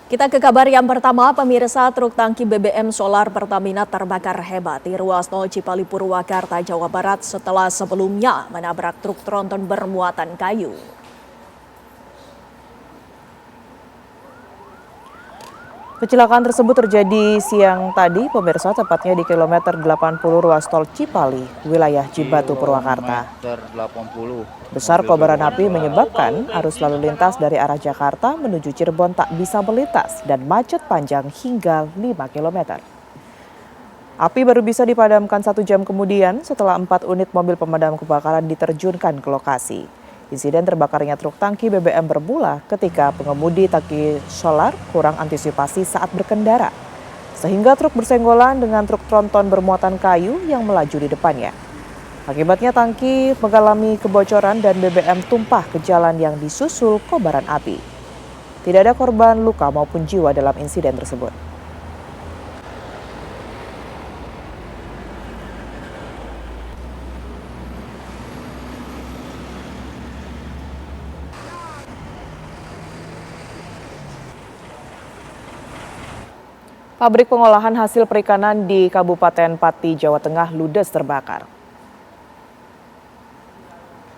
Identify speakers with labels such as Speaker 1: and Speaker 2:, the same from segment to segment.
Speaker 1: Kita ke kabar yang pertama, pemirsa. Truk tangki BBM solar Pertamina terbakar hebat di ruas tol Cipali Purwakarta, Jawa Barat setelah sebelumnya menabrak truk tronton bermuatan kayu.
Speaker 2: Kecelakaan tersebut terjadi siang tadi, pemirsa, tepatnya di kilometer 80 ruas tol Cipali, wilayah Cibatu, Purwakarta.
Speaker 3: Kilometer 80.
Speaker 2: Besar kobaran api menyebabkan arus lalu lintas dari arah Jakarta menuju Cirebon tak bisa melintas dan macet panjang hingga 5 km. Api baru bisa dipadamkan 1 jam kemudian setelah 4 unit mobil pemadam kebakaran diterjunkan ke lokasi. Insiden terbakarnya truk tangki BBM bermula ketika pengemudi tangki solar kurang antisipasi saat berkendara, sehingga truk bersenggolan dengan truk tronton bermuatan kayu yang melaju di depannya. Akibatnya tangki mengalami kebocoran dan BBM tumpah ke jalan yang disusul kobaran api. Tidak ada korban luka maupun jiwa dalam insiden tersebut. Pabrik pengolahan hasil perikanan di Kabupaten Pati, Jawa Tengah ludes terbakar.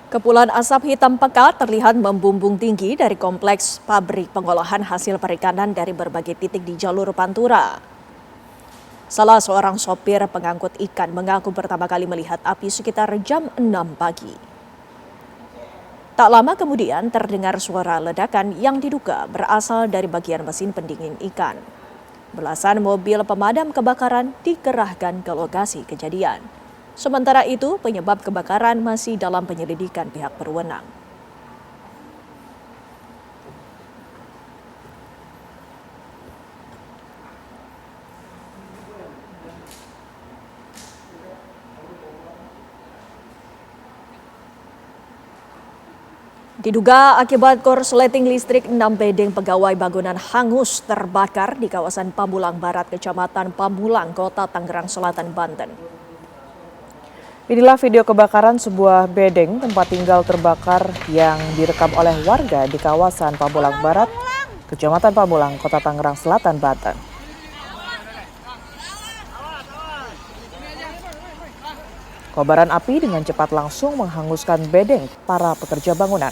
Speaker 1: Kepulan asap hitam pekat terlihat membumbung tinggi dari kompleks pabrik pengolahan hasil perikanan dari berbagai titik di jalur Pantura. Salah seorang sopir pengangkut ikan mengaku pertama kali melihat api sekitar jam 6 pagi. Tak lama kemudian terdengar suara ledakan yang diduga berasal dari bagian mesin pendingin ikan. Belasan mobil pemadam kebakaran dikerahkan ke lokasi kejadian. Sementara itu, penyebab kebakaran masih dalam penyelidikan pihak berwenang. Diduga akibat korsleting listrik, 6 bedeng pegawai bangunan hangus terbakar di kawasan Pamulang Barat, Kecamatan Pamulang, Kota Tangerang Selatan, Banten.
Speaker 2: Inilah video kebakaran sebuah bedeng tempat tinggal terbakar yang direkam oleh warga di kawasan Pamulang Barat, Kecamatan Pamulang, Kota Tangerang Selatan, Banten. Kobaran api dengan cepat langsung menghanguskan bedeng para pekerja bangunan.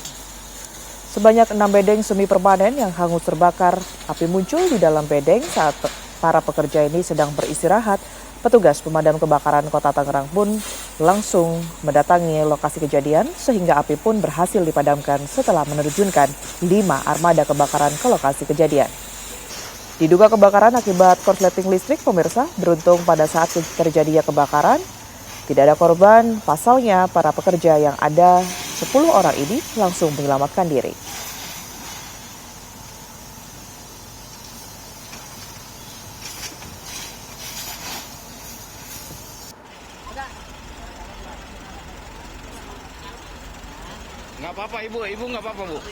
Speaker 2: Sebanyak 6 bedeng semi permanen yang hangus terbakar. Api muncul di dalam bedeng saat para pekerja ini sedang beristirahat. Petugas pemadam kebakaran Kota Tangerang pun langsung mendatangi lokasi kejadian sehingga api pun berhasil dipadamkan setelah menerjunkan 5 armada kebakaran ke lokasi kejadian. Diduga kebakaran akibat korsleting listrik, pemirsa. Beruntung pada saat terjadinya kebakaran tidak ada korban. Pasalnya para pekerja yang ada 10 orang ini langsung menyelamatkan diri.
Speaker 3: Nggak apa-apa ibu nggak apa-apa bu.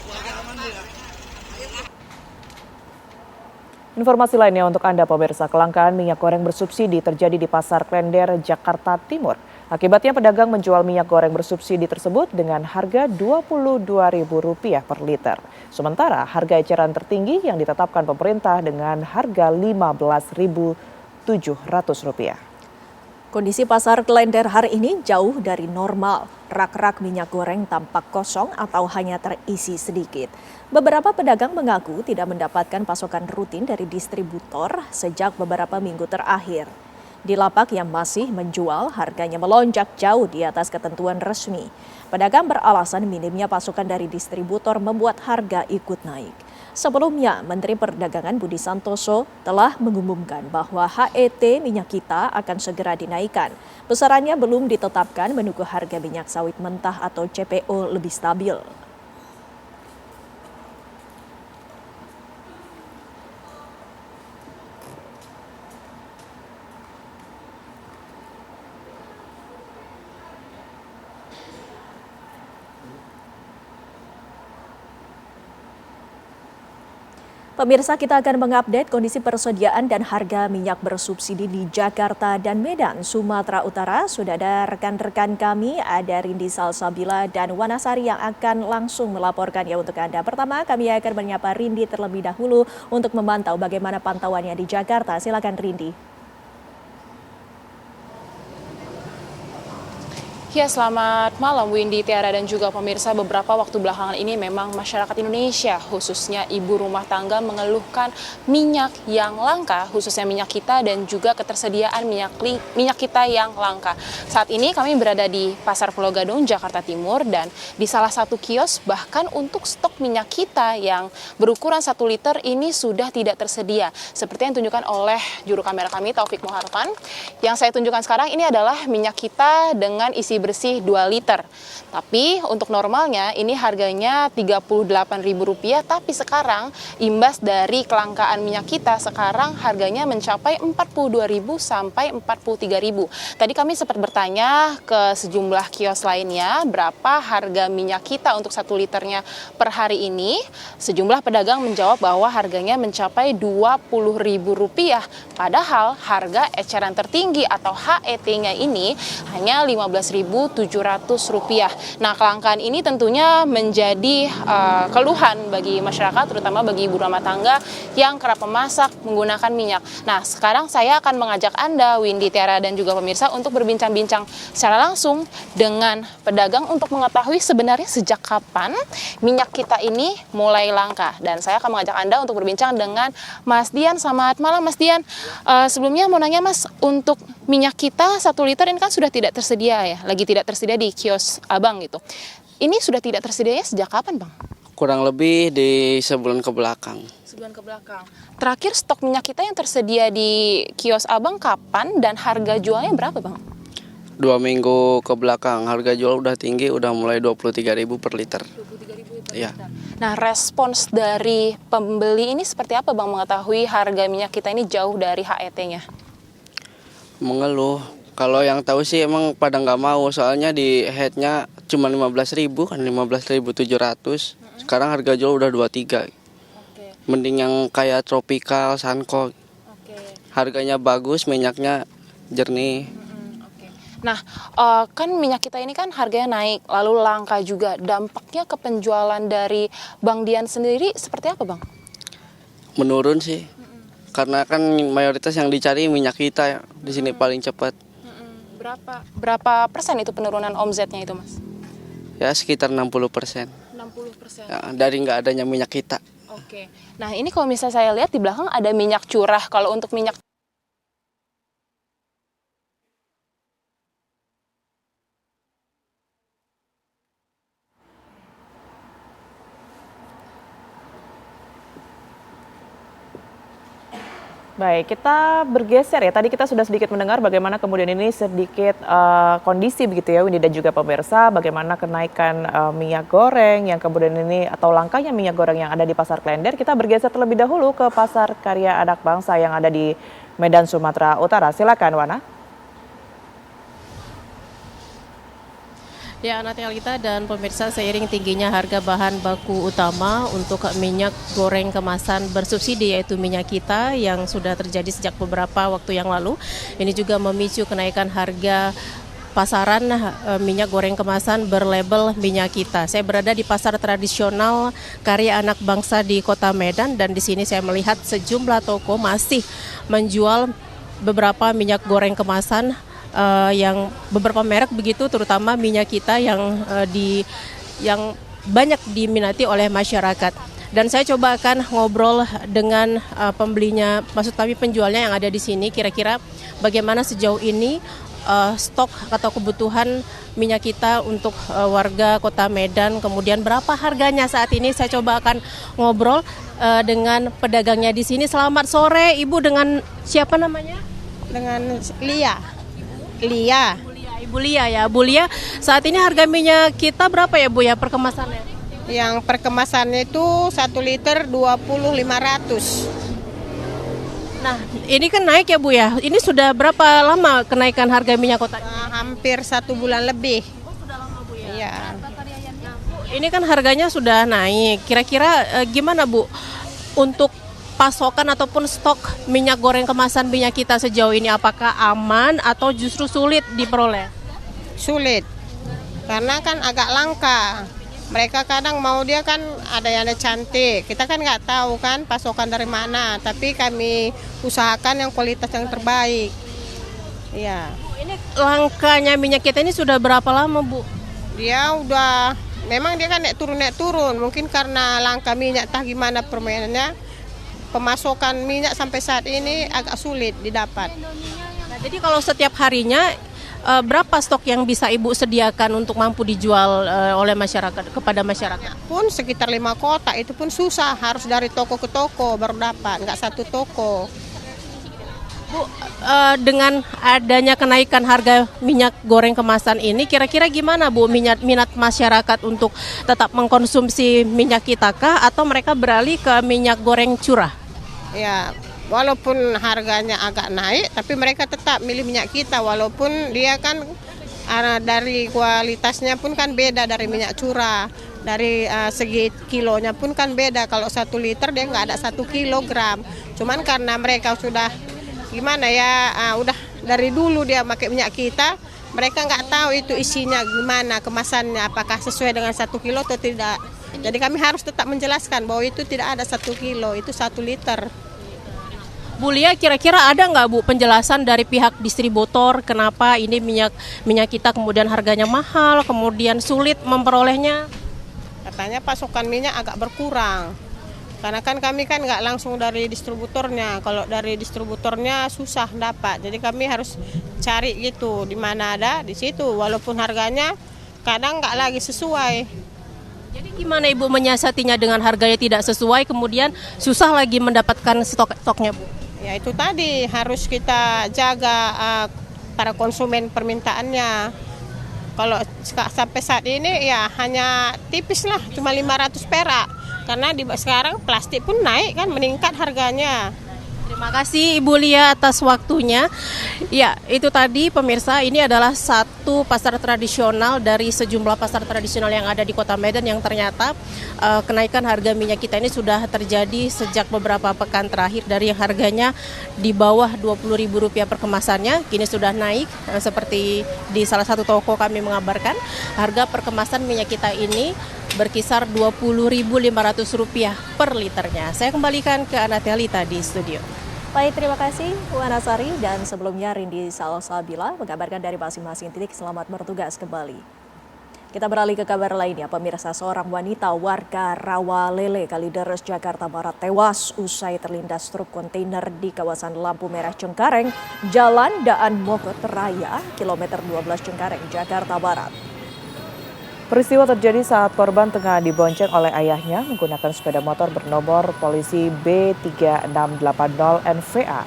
Speaker 2: Informasi lainnya untuk Anda pemirsa, kelangkaan minyak goreng bersubsidi terjadi di Pasar Klender, Jakarta Timur. Akibatnya pedagang menjual minyak goreng bersubsidi tersebut dengan harga Rp22.000 per liter. Sementara harga eceran tertinggi yang ditetapkan pemerintah dengan harga Rp15.700.
Speaker 1: Kondisi pasar Klender hari ini jauh dari normal. Rak-rak minyak goreng tampak kosong atau hanya terisi sedikit. Beberapa pedagang mengaku tidak mendapatkan pasokan rutin dari distributor sejak beberapa minggu terakhir. Di lapak yang masih menjual, harganya melonjak jauh di atas ketentuan resmi. Pedagang beralasan minimnya pasokan dari distributor membuat harga ikut naik. Sebelumnya, Menteri Perdagangan Budi Santoso telah mengumumkan bahwa HET minyak kita akan segera dinaikkan. Besarannya belum ditetapkan menunggu harga minyak sawit mentah atau CPO lebih stabil. Pemirsa, kita akan mengupdate kondisi persediaan dan harga minyak bersubsidi di Jakarta dan Medan, Sumatera Utara. Sudah ada rekan-rekan kami, ada Rindi Salsabila dan Wanasari yang akan langsung melaporkannya untuk Anda. Pertama, kami akan menyapa Rindi terlebih dahulu untuk memantau bagaimana pantauannya di Jakarta. Silakan Rindi.
Speaker 4: Ya, selamat malam Windy, Tiara dan juga pemirsa. Beberapa waktu belakangan ini memang masyarakat Indonesia, khususnya ibu rumah tangga, mengeluhkan minyak yang langka, khususnya minyak kita dan juga ketersediaan minyak kita yang langka. Saat ini kami berada di Pasar Pulau Gadung, Jakarta Timur, dan di salah satu kios bahkan untuk stok minyak kita yang berukuran 1 liter ini sudah tidak tersedia. Seperti yang ditunjukkan oleh juru kamera kami, Taufik Muharfan. Yang saya tunjukkan sekarang ini adalah minyak kita dengan isi bersih 2 liter. Tapi untuk normalnya ini harganya Rp38.000, tapi sekarang imbas dari kelangkaan minyak kita sekarang harganya mencapai Rp42.000 sampai Rp43.000. Tadi kami sempat bertanya ke sejumlah kios lainnya berapa harga minyak kita untuk 1 liternya per hari ini. Sejumlah pedagang menjawab bahwa harganya mencapai Rp20.000. Padahal harga eceran tertinggi atau HET-nya ini hanya Rp15.700. Nah, kelangkaan ini tentunya menjadi keluhan bagi masyarakat, terutama bagi ibu rumah tangga yang kerap memasak menggunakan minyak. Nah, sekarang saya akan mengajak Anda, Windy, Tiara, dan juga pemirsa untuk berbincang-bincang secara langsung dengan pedagang untuk mengetahui sebenarnya sejak kapan minyak kita ini mulai langka. Dan saya akan mengajak Anda untuk berbincang dengan Mas Dian. Selamat malam, Mas Dian. Sebelumnya mau nanya, Mas, untuk minyak kita 1 liter ini kan sudah tidak tersedia ya, lagi tidak tersedia di kios Abang gitu. Ini sudah tidak tersedianya sejak kapan, Bang?
Speaker 5: Kurang lebih di sebulan ke belakang.
Speaker 4: Sebulan ke belakang. Terakhir stok minyak kita yang tersedia di kios Abang kapan dan harga jualnya berapa, Bang?
Speaker 5: 2 minggu ke belakang harga jual udah tinggi, udah mulai Rp23.000 per liter.
Speaker 4: Rp23.000 per
Speaker 5: Iya.
Speaker 4: liter. Nah, respons dari pembeli ini seperti apa, Bang, mengetahui harga minyak kita ini jauh dari HET-nya?
Speaker 5: Mengeluh. Kalau yang tahu sih emang pada nggak mau, soalnya di headnya cuma 15.000 kan, 15.700. Sekarang harga jual udah 23.
Speaker 4: Oke.
Speaker 5: Mending yang kayak Tropical, Sanko.
Speaker 4: Oke.
Speaker 5: Harganya bagus, minyaknya jernih.
Speaker 4: Oke. Nah, kan minyak kita ini kan harganya naik, lalu langka juga. Dampaknya ke penjualan dari Bang Dian sendiri seperti apa, Bang?
Speaker 5: Menurun sih. Karena kan mayoritas yang dicari minyak kita di sini paling cepat.
Speaker 4: Berapa persen itu penurunan omzetnya itu, Mas?
Speaker 5: Ya sekitar 60%.
Speaker 4: 60%.
Speaker 5: Ya, dari nggak adanya minyak kita.
Speaker 4: Oke. Nah, ini kalau misalnya saya lihat di belakang ada minyak curah. Kalau untuk minyak
Speaker 2: Baik, kita bergeser ya. Tadi kita sudah sedikit mendengar bagaimana kemudian ini sedikit kondisi begitu ya, Windy dan juga pemirsa, bagaimana kenaikan minyak goreng yang kemudian ini atau langkanya minyak goreng yang ada di Pasar Klender. Kita bergeser terlebih dahulu ke Pasar Karya Anak Bangsa yang ada di Medan, Sumatera Utara. Silakan, Wana.
Speaker 6: Ya, Natalita dan pemirsa, seiring tingginya harga bahan baku utama untuk minyak goreng kemasan bersubsidi yaitu minyak kita yang sudah terjadi sejak beberapa waktu yang lalu, ini juga memicu kenaikan harga pasaran minyak goreng kemasan berlabel minyak kita. Saya berada di pasar tradisional Karya Anak Bangsa di Kota Medan dan di sini saya melihat sejumlah toko masih menjual beberapa minyak goreng kemasan yang beberapa merek begitu, terutama minyak kita yang banyak diminati oleh masyarakat. Dan saya coba akan ngobrol dengan pembelinya, maksud kami penjualnya yang ada di sini, kira-kira bagaimana sejauh ini stok atau kebutuhan minyak kita untuk warga Kota Medan, kemudian berapa harganya saat ini. Saya coba akan ngobrol dengan pedagangnya di sini. Selamat sore, Ibu, dengan siapa namanya?
Speaker 7: Dengan Lia.
Speaker 6: Ibu Lia ya. Bu Lia, saat ini harga minyak kita berapa ya, Bu ya, per kemasannya?
Speaker 7: Yang per kemasannya itu 1 liter 20.500.
Speaker 6: Nah, ini kan naik ya, Bu ya. Ini sudah berapa lama kenaikan harga minyak kota?
Speaker 7: Hampir 1 bulan lebih.
Speaker 6: Oh, sudah lama, Bu ya.
Speaker 7: Iya.
Speaker 6: Ini kan harganya sudah naik. Kira-kira gimana, Bu? Untuk pasokan ataupun stok minyak goreng kemasan minyak kita sejauh ini, apakah aman atau justru sulit diperoleh?
Speaker 7: Sulit, karena kan agak langka. Mereka kadang mau dia kan ada yang cantik, kita kan nggak tahu kan pasokan dari mana, tapi kami usahakan yang kualitas yang terbaik. Iya.
Speaker 6: Ini langkanya minyak kita ini sudah berapa lama, Bu?
Speaker 7: Dia udah, memang dia kan naik turun, mungkin karena langka minyak tah gimana permainannya, pemasokan minyak sampai saat ini agak sulit didapat.
Speaker 6: Nah, jadi kalau setiap harinya berapa stok yang bisa Ibu sediakan untuk mampu dijual oleh masyarakat kepada masyarakat?
Speaker 7: Pun sekitar 5 kotak itu pun susah, harus dari toko ke toko baru dapat, nggak satu toko.
Speaker 6: Bu, dengan adanya kenaikan harga minyak goreng kemasan ini, kira-kira gimana Bu minat masyarakat untuk tetap mengkonsumsi minyak kita kah atau mereka beralih ke minyak goreng curah?
Speaker 7: Ya, walaupun harganya agak naik, tapi mereka tetap milih minyak kita, walaupun dia kan dari kualitasnya pun kan beda dari minyak curah. Dari segi kilonya pun kan beda, kalau 1 liter dia nggak ada 1 kilogram. Cuman karena mereka sudah gimana ya, udah dari dulu dia pakai minyak kita, mereka nggak tahu itu isinya gimana, kemasannya, apakah sesuai dengan 1 kilo atau tidak. Jadi kami harus tetap menjelaskan bahwa itu tidak ada 1 kilo, itu 1 liter.
Speaker 6: Bu Lia, kira-kira ada nggak Bu penjelasan dari pihak distributor kenapa ini minyak kita kemudian harganya mahal, kemudian sulit memperolehnya?
Speaker 7: Katanya pasokan minyak agak berkurang. Karena kan kami kan nggak langsung dari distributornya. Kalau dari distributornya susah dapat. Jadi kami harus cari gitu di mana ada di situ. Walaupun harganya kadang nggak lagi sesuai.
Speaker 6: Jadi gimana Ibu menyiasatinya dengan harganya tidak sesuai, kemudian susah lagi mendapatkan stoknya Bu?
Speaker 7: Ya itu tadi harus kita jaga para konsumen permintaannya. Kalau sampai saat ini ya hanya tipis lah, cuma 500 perak. Karena sekarang plastik pun naik kan, meningkat harganya.
Speaker 6: Terima kasih Ibu Lia atas waktunya. Ya, itu tadi pemirsa, ini adalah satu pasar tradisional dari sejumlah pasar tradisional yang ada di Kota Medan yang ternyata kenaikan harga minyak kita ini sudah terjadi sejak beberapa pekan terakhir, dari yang harganya di bawah Rp20.000 per kemasannya, kini sudah naik seperti di salah satu toko kami mengabarkan, harga per kemasan minyak kita ini berkisar Rp20.500 per liternya. Saya kembalikan ke Anatelita di studio.
Speaker 1: Baik, terima kasih Bu Anasari, dan sebelumnya Rindi Salsabila mengabarkan dari masing-masing titik. Selamat bertugas kembali. Kita beralih ke kabar lainnya. Pemirsa, seorang wanita warga Rawalele, Kalideres, Jakarta Barat tewas usai terlindas truk kontainer di kawasan Lampu Merah Cengkareng, Jalan Daan Mogot Raya, kilometer 12 Cengkareng, Jakarta Barat.
Speaker 2: Peristiwa terjadi saat korban tengah dibonceng oleh ayahnya menggunakan sepeda motor bernomor polisi B3680 NVA.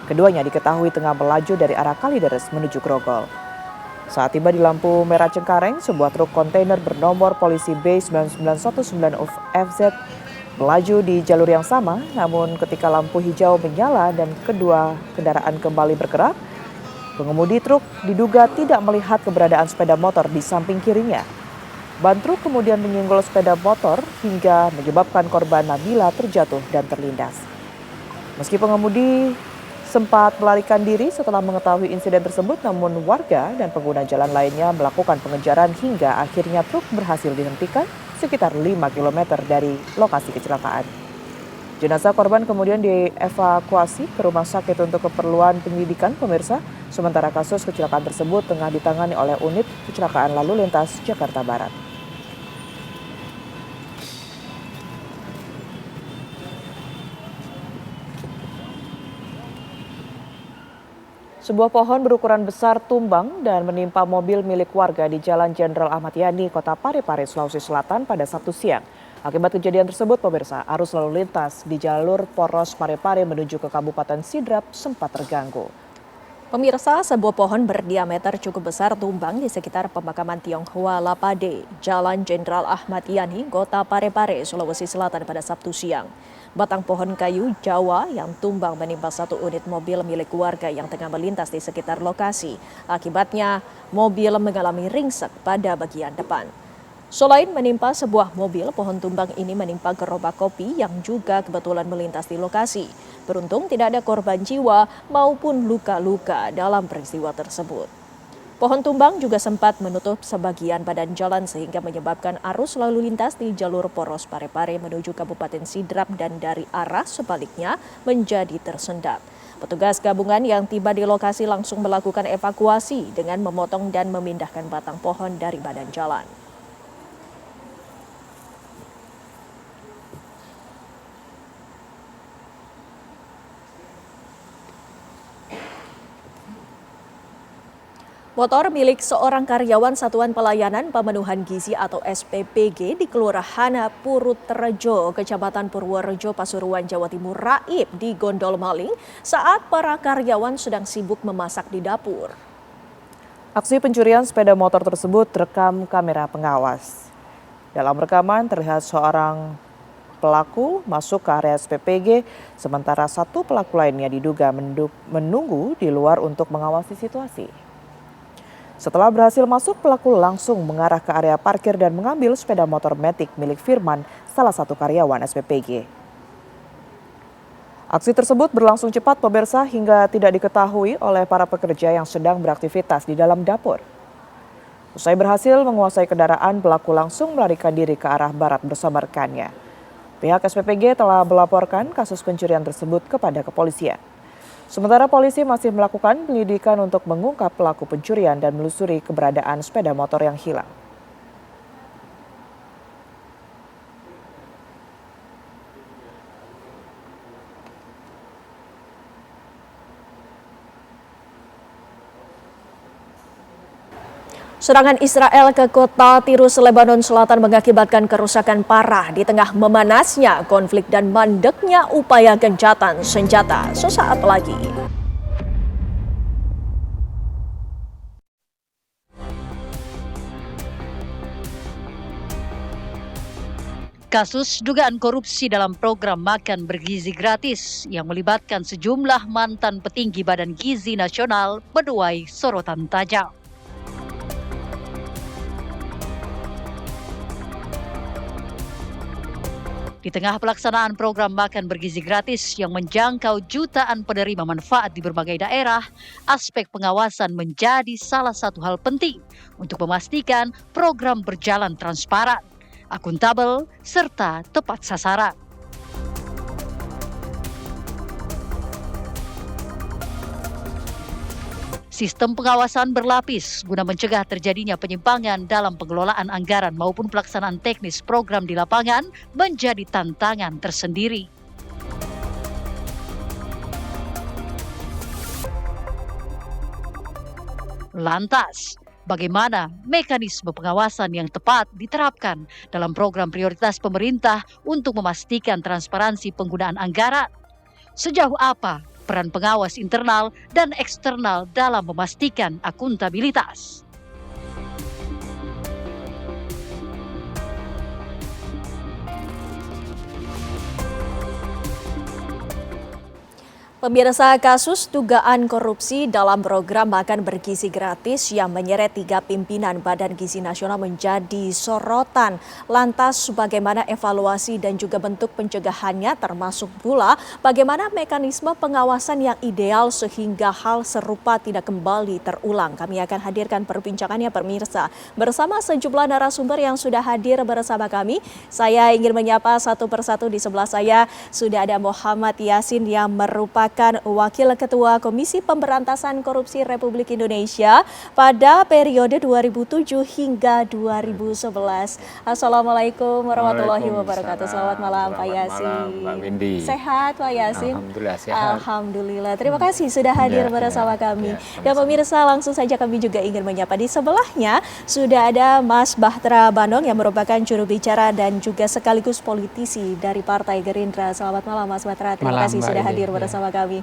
Speaker 2: Keduanya diketahui tengah melaju dari arah Kalideres menuju Grogol. Saat tiba di lampu merah Cengkareng, sebuah truk kontainer bernomor polisi B9919 FZ melaju di jalur yang sama, namun ketika lampu hijau menyala dan kedua kendaraan kembali bergerak, pengemudi truk diduga tidak melihat keberadaan sepeda motor di samping kirinya. Ban truk kemudian menyenggol sepeda motor hingga menyebabkan korban Nabila terjatuh dan terlindas. Meski pengemudi sempat melarikan diri setelah mengetahui insiden tersebut, namun warga dan pengguna jalan lainnya melakukan pengejaran hingga akhirnya truk berhasil dihentikan sekitar 5 km dari lokasi kecelakaan. Jenazah korban kemudian dievakuasi ke rumah sakit untuk keperluan penyelidikan, pemirsa. Sementara kasus kecelakaan tersebut tengah ditangani oleh unit kecelakaan lalu lintas Jakarta Barat. Sebuah pohon berukuran besar tumbang dan menimpa mobil milik warga di Jalan Jenderal Ahmad Yani, Kota Parepare, Sulawesi Selatan pada Sabtu siang. Akibat kejadian tersebut, pemirsa, arus lalu lintas di jalur Poros Parepare menuju ke Kabupaten Sidrap sempat terganggu.
Speaker 1: Pemirsa, sebuah pohon berdiameter cukup besar tumbang di sekitar pemakaman Tionghoa Lapade, Jalan Jenderal Ahmad Yani, Kota Parepare, Sulawesi Selatan pada Sabtu siang. Batang pohon kayu Jawa yang tumbang menimpa satu unit mobil milik warga yang tengah melintas di sekitar lokasi. Akibatnya, mobil mengalami ringsek pada bagian depan. Selain menimpa sebuah mobil, pohon tumbang ini menimpa gerobak kopi yang juga kebetulan melintas di lokasi. Beruntung tidak ada korban jiwa maupun luka-luka dalam peristiwa tersebut. Pohon tumbang juga sempat menutup sebagian badan jalan sehingga menyebabkan arus lalu lintas di jalur Poros Parepare menuju Kabupaten Sidrap dan dari arah sebaliknya menjadi tersendat. Petugas gabungan yang tiba di lokasi langsung melakukan evakuasi dengan memotong dan memindahkan batang pohon dari badan jalan. Motor milik seorang karyawan Satuan Pelayanan Pemenuhan Gizi atau SPPG di Kelurahan Purutrejo, Kecamatan Purworejo, Pasuruan, Jawa Timur raib di gondol maling saat para karyawan sedang sibuk memasak di dapur.
Speaker 2: Aksi pencurian sepeda motor tersebut terekam kamera pengawas. Dalam rekaman terlihat seorang pelaku masuk ke area SPPG, sementara satu pelaku lainnya diduga menunggu di luar untuk mengawasi situasi. Setelah berhasil masuk, pelaku langsung mengarah ke area parkir dan mengambil sepeda motor Matic milik Firman, salah satu karyawan SPPG. Aksi tersebut berlangsung cepat pemirsa hingga tidak diketahui oleh para pekerja yang sedang beraktivitas di dalam dapur. Usai berhasil menguasai kendaraan, pelaku langsung melarikan diri ke arah barat bersama rekannya. Pihak SPPG telah melaporkan kasus pencurian tersebut kepada kepolisian. Sementara polisi masih melakukan penyelidikan untuk mengungkap pelaku pencurian dan menelusuri keberadaan sepeda motor yang hilang.
Speaker 1: Serangan Israel ke kota Tirus, Lebanon Selatan mengakibatkan kerusakan parah di tengah memanasnya konflik dan mandeknya upaya gencatan senjata sesaat lagi.
Speaker 8: Kasus dugaan korupsi dalam program makan bergizi gratis yang melibatkan sejumlah mantan petinggi Badan Gizi Nasional menuai sorotan tajam. Di tengah pelaksanaan program makan bergizi gratis yang menjangkau jutaan penerima manfaat di berbagai daerah, aspek pengawasan menjadi salah satu hal penting untuk memastikan program berjalan transparan, akuntabel, serta tepat sasaran. Sistem pengawasan berlapis guna mencegah terjadinya penyimpangan dalam pengelolaan anggaran maupun pelaksanaan teknis program di lapangan menjadi tantangan tersendiri. Lantas, bagaimana mekanisme pengawasan yang tepat diterapkan dalam program prioritas pemerintah untuk memastikan transparansi penggunaan anggaran? Sejauh apa peran pengawas internal dan eksternal dalam memastikan akuntabilitas?
Speaker 1: Pemirsa, kasus dugaan korupsi dalam program makan bergizi gratis yang menyeret 3 pimpinan Badan Gizi Nasional menjadi sorotan. Lantas bagaimana evaluasi dan juga bentuk pencegahannya, termasuk pula bagaimana mekanisme pengawasan yang ideal sehingga hal serupa tidak kembali terulang. Kami akan hadirkan perbincangannya pemirsa bersama sejumlah narasumber yang sudah hadir bersama kami. Saya ingin menyapa satu persatu. Di sebelah saya sudah ada Muhammad Yasin yang merupakan Wakil Ketua Komisi Pemberantasan Korupsi Republik Indonesia pada periode 2007 hingga 2011. Assalamualaikum warahmatullahi wabarakatuh. Selamat malam Pak Yasin.
Speaker 9: Malam, Mbak Windy.
Speaker 1: Sehat Pak Yasin?
Speaker 9: Alhamdulillah sehat.
Speaker 1: Alhamdulillah. Terima kasih sudah hadir bersama kami. Dan pemirsa, langsung saja kami juga ingin menyapa. Di sebelahnya sudah ada Mas Bahtera Banong yang merupakan juru bicara dan juga sekaligus politisi dari Partai Gerindra. Selamat malam Mas Bahtera. Terima kasih sudah hadir bersama kami.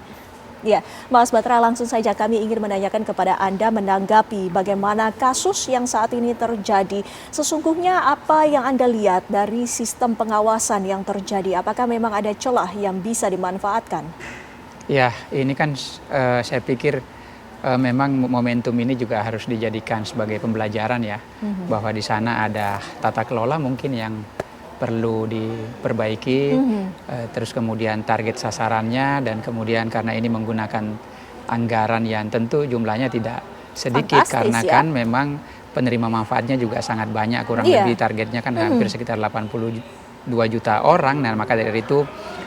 Speaker 1: Ya, Mas Bahtera, langsung saja kami ingin menanyakan kepada Anda menanggapi bagaimana kasus yang saat ini terjadi. Sesungguhnya apa yang Anda lihat dari sistem pengawasan yang terjadi? Apakah memang ada celah yang bisa dimanfaatkan?
Speaker 9: Ya, ini kan saya pikir memang momentum ini juga harus dijadikan sebagai pembelajaran ya, bahwa di sana ada tata kelola mungkin yang perlu diperbaiki, terus kemudian target sasarannya, dan kemudian karena ini menggunakan anggaran yang tentu jumlahnya tidak sedikit.
Speaker 1: Fantastis,
Speaker 9: karena
Speaker 1: ya.
Speaker 9: kan memang penerima manfaatnya juga sangat banyak, kurang lebih targetnya kan hampir sekitar 82 juta orang. Nah, maka dari itu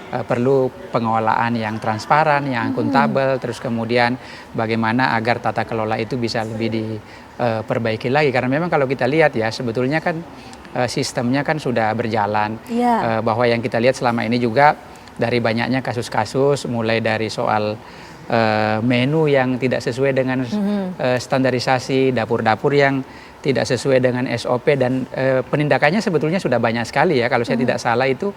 Speaker 9: perlu pengelolaan yang transparan, yang akuntabel, terus kemudian bagaimana agar tata kelola itu bisa lebih diperbaiki lagi. Karena memang kalau kita lihat ya, sebetulnya kan sistemnya kan sudah berjalan, bahwa yang kita lihat selama ini juga dari banyaknya kasus-kasus, mulai dari soal menu yang tidak sesuai dengan standarisasi, dapur-dapur yang tidak sesuai dengan SOP, dan penindakannya sebetulnya sudah banyak sekali ya. Kalau saya tidak salah itu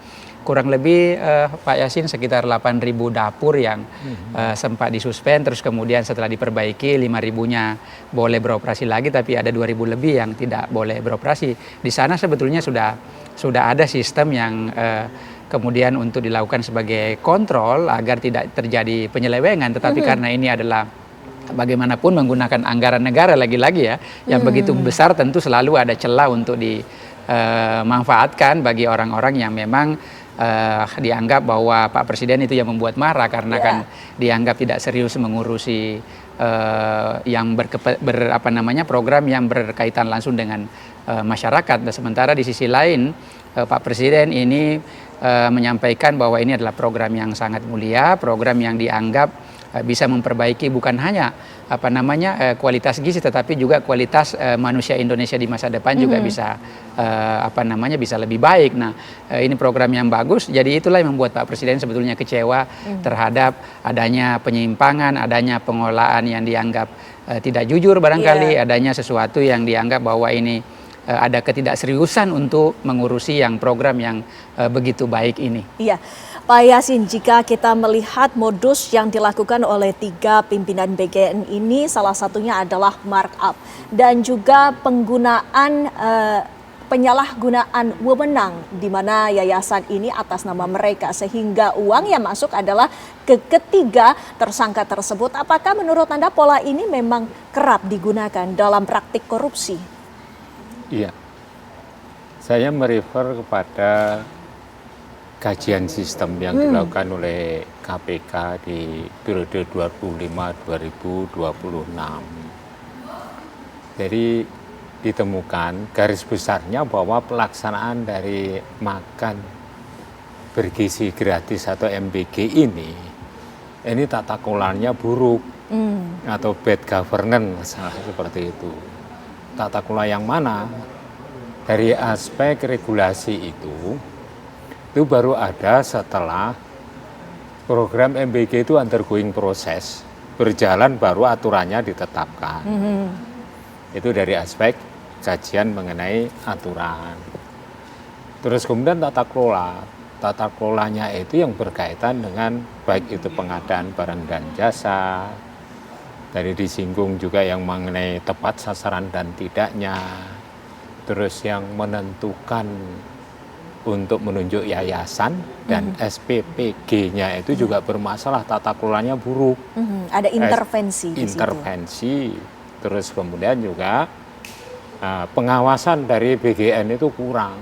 Speaker 9: kurang lebih Pak Yasin sekitar 8.000 dapur yang sempat disuspend, terus kemudian setelah diperbaiki 5.000-nya boleh beroperasi lagi, tapi ada 2.000 lebih yang tidak boleh beroperasi. Di sana sebetulnya sudah ada sistem yang kemudian untuk dilakukan sebagai kontrol agar tidak terjadi penyelewengan, tetapi karena ini adalah bagaimanapun menggunakan anggaran negara lagi-lagi ya, yang begitu besar, tentu selalu ada celah untuk dimanfaatkan bagi orang-orang yang memang dianggap bahwa Pak Presiden itu yang membuat marah, karena kan dianggap tidak serius mengurusi yang program yang berkaitan langsung dengan masyarakat. Dan sementara di sisi lain Pak Presiden ini menyampaikan bahwa ini adalah program yang sangat mulia, program yang dianggap bisa memperbaiki bukan hanya kualitas gizi, tetapi juga kualitas manusia Indonesia di masa depan juga bisa bisa lebih baik. Nah, ini program yang bagus. Jadi itulah yang membuat Pak Presiden sebetulnya kecewa terhadap adanya penyimpangan, adanya pengelolaan yang dianggap tidak jujur barangkali, adanya sesuatu yang dianggap bahwa ini ada ketidakseriusan untuk mengurusi yang program yang begitu baik ini.
Speaker 1: Iya, Pak Yasin, jika kita melihat modus yang dilakukan oleh 3 pimpinan BGN ini, salah satunya adalah markup dan juga penggunaan penyalahgunaan wewenang di mana yayasan ini atas nama mereka, sehingga uang yang masuk adalah ke ketiga tersangka tersebut. Apakah menurut Anda pola ini memang kerap digunakan dalam praktik korupsi?
Speaker 10: Iya, saya merefer kepada kajian sistem yang dilakukan oleh KPK di periode 2005-2026. Jadi ditemukan garis besarnya bahwa pelaksanaan dari makan bergizi gratis atau MBG ini tata kelolanya buruk atau bad governance, seperti itu. Tata kelola yang mana? Dari aspek regulasi itu baru ada setelah program MBG itu undergoing proses, berjalan baru aturannya ditetapkan. Itu dari aspek kajian mengenai aturan. Terus kemudian tata kelolanya itu yang berkaitan dengan baik itu pengadaan barang dan jasa, tadi disinggung juga yang mengenai tepat sasaran dan tidaknya, terus yang menentukan untuk menunjuk yayasan dan SPPG-nya itu juga bermasalah, tata kelolanya buruk.
Speaker 1: Ada intervensi di
Speaker 10: situ. Terus kemudian juga pengawasan dari BGN itu kurang.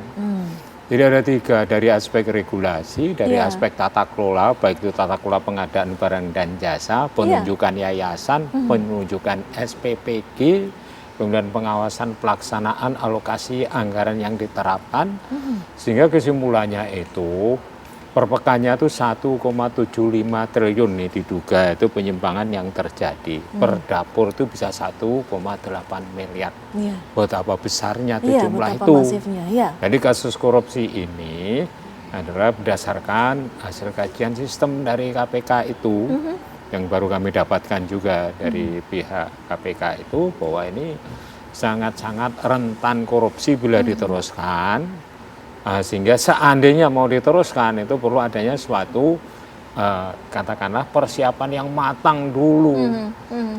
Speaker 10: Jadi ada 3, dari aspek regulasi, dari aspek tata kelola, baik itu tata kelola pengadaan barang dan jasa, penunjukan yayasan, penunjukan SPPG, kemudian pengawasan pelaksanaan alokasi anggaran yang diterapkan, sehingga kesimpulannya itu per pekannya itu 1,75 triliun nih diduga itu penyimpangan yang terjadi. Per dapur itu bisa 1,8 miliar. Betapa besarnya tuh jumlah itu. Jadi kasus korupsi ini adalah berdasarkan hasil kajian sistem dari KPK itu, yang baru kami dapatkan juga dari pihak KPK itu, bahwa ini sangat-sangat rentan korupsi bila diteruskan. Sehingga seandainya mau diteruskan itu perlu adanya suatu katakanlah persiapan yang matang dulu.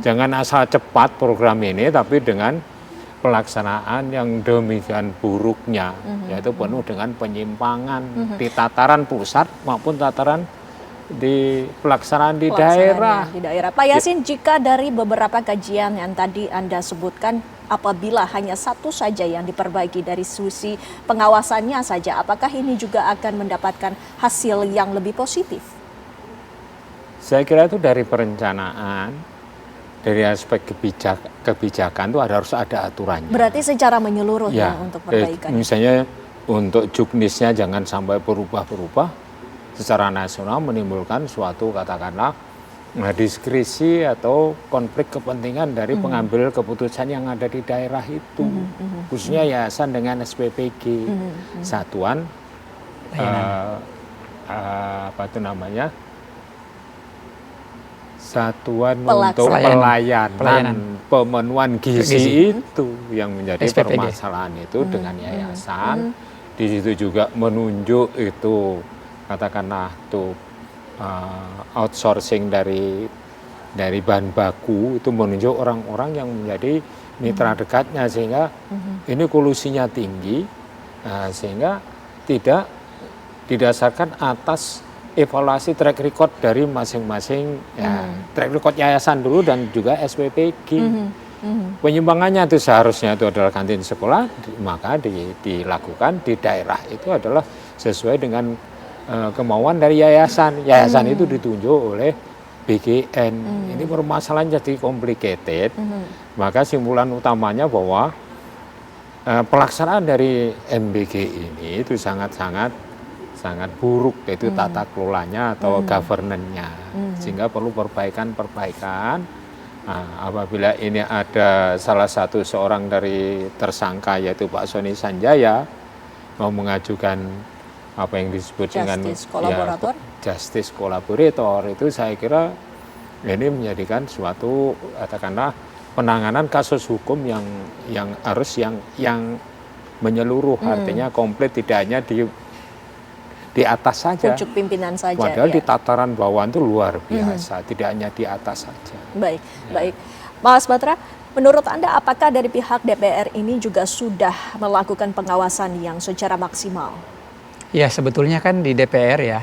Speaker 10: Jangan asal cepat program ini, tapi dengan pelaksanaan yang demikian buruknya, yaitu penuh dengan penyimpangan di tataran pusat maupun tataran di pelaksanaan di daerah.
Speaker 1: Di daerah. Pak Yasin, jika dari beberapa kajian yang tadi Anda sebutkan, apabila hanya satu saja yang diperbaiki dari sisi pengawasannya saja, apakah ini juga akan mendapatkan hasil yang lebih positif?
Speaker 10: Saya kira itu dari perencanaan, dari aspek kebijakan itu harus ada aturannya.
Speaker 1: Berarti secara menyeluruh ya untuk perbaikan.
Speaker 10: Misalnya untuk juknisnya jangan sampai berubah-berubah secara nasional, menimbulkan suatu katakanlah diskresi atau konflik kepentingan dari pengambil keputusan yang ada di daerah itu, khususnya yayasan dengan SPPG, satuan apa itu namanya, satuan untuk pelayanan pemenuhan gizi itu yang menjadi SPPG. Permasalahan itu dengan yayasan. Di situ juga menunjuk itu katakanlah tuh outsourcing dari bahan baku itu menunjuk orang-orang yang menjadi mitra dekatnya, sehingga ini kolusinya tinggi, sehingga tidak didasarkan atas evaluasi track record dari masing-masing track record yayasan dulu dan juga SPPG. Penyimbangannya itu seharusnya itu adalah kantin sekolah, maka dilakukan di daerah itu adalah sesuai dengan kemauan dari yayasan. Yayasan itu ditunjuk oleh BGN. Ini permasalahan jadi complicated. Maka simpulan utamanya bahwa pelaksanaan dari MBG ini itu sangat buruk, yaitu tata kelolanya atau governance-nya. Sehingga perlu perbaikan. Apabila ini ada salah satu seorang dari tersangka yaitu Pak Sony Sanjaya mau mengajukan apa yang disebut justice collaborator, itu saya kira ini menjadikan suatu katakanlah penanganan kasus hukum yang harus yang menyeluruh, artinya komplit, tidak hanya di atas saja.
Speaker 1: Pucuk pimpinan saja.
Speaker 10: Padahal di tataran bawah itu luar biasa, tidak hanya di atas saja.
Speaker 1: Baik. Mas Batra, menurut Anda apakah dari pihak DPR ini juga sudah melakukan pengawasan yang secara maksimal?
Speaker 9: Ya, sebetulnya kan di DPR ya,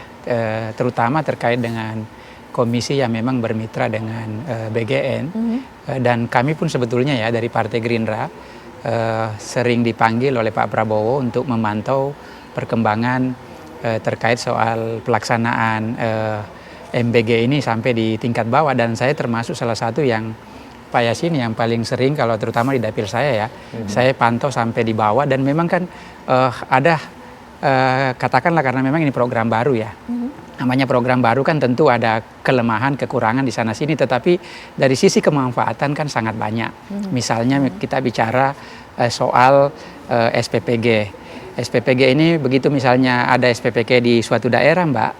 Speaker 9: terutama terkait dengan komisi yang memang bermitra dengan BGN, dan kami pun sebetulnya ya dari Partai Gerindra sering dipanggil oleh Pak Prabowo untuk memantau perkembangan terkait soal pelaksanaan MBG ini sampai di tingkat bawah, dan saya termasuk salah satu yang Pak Yasin yang paling sering, kalau terutama di dapil saya ya, saya pantau sampai di bawah, dan memang kan ada katakanlah karena memang ini program baru ya, namanya program baru kan tentu ada kelemahan, kekurangan di sana sini, tetapi dari sisi kemanfaatan kan sangat banyak. Misalnya kita bicara soal SPPG. SPPG ini begitu misalnya ada SPPG di suatu daerah, Mbak,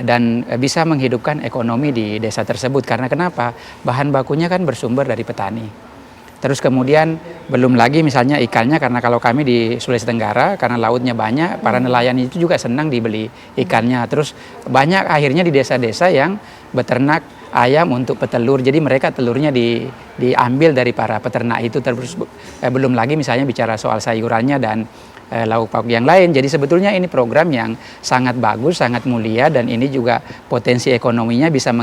Speaker 9: dan bisa menghidupkan ekonomi di desa tersebut. Karena kenapa? Bahan bakunya kan bersumber dari petani. Terus kemudian belum lagi misalnya ikannya, karena kalau kami di Sulawesi Tenggara karena lautnya banyak, para nelayan itu juga senang dibeli ikannya. Terus banyak akhirnya di desa-desa yang beternak ayam untuk petelur. Jadi mereka telurnya diambil dari para peternak itu. Terus belum lagi misalnya bicara soal sayurannya dan lauk pauk yang lain. Jadi sebetulnya ini program yang sangat bagus, sangat mulia, dan ini juga potensi ekonominya bisa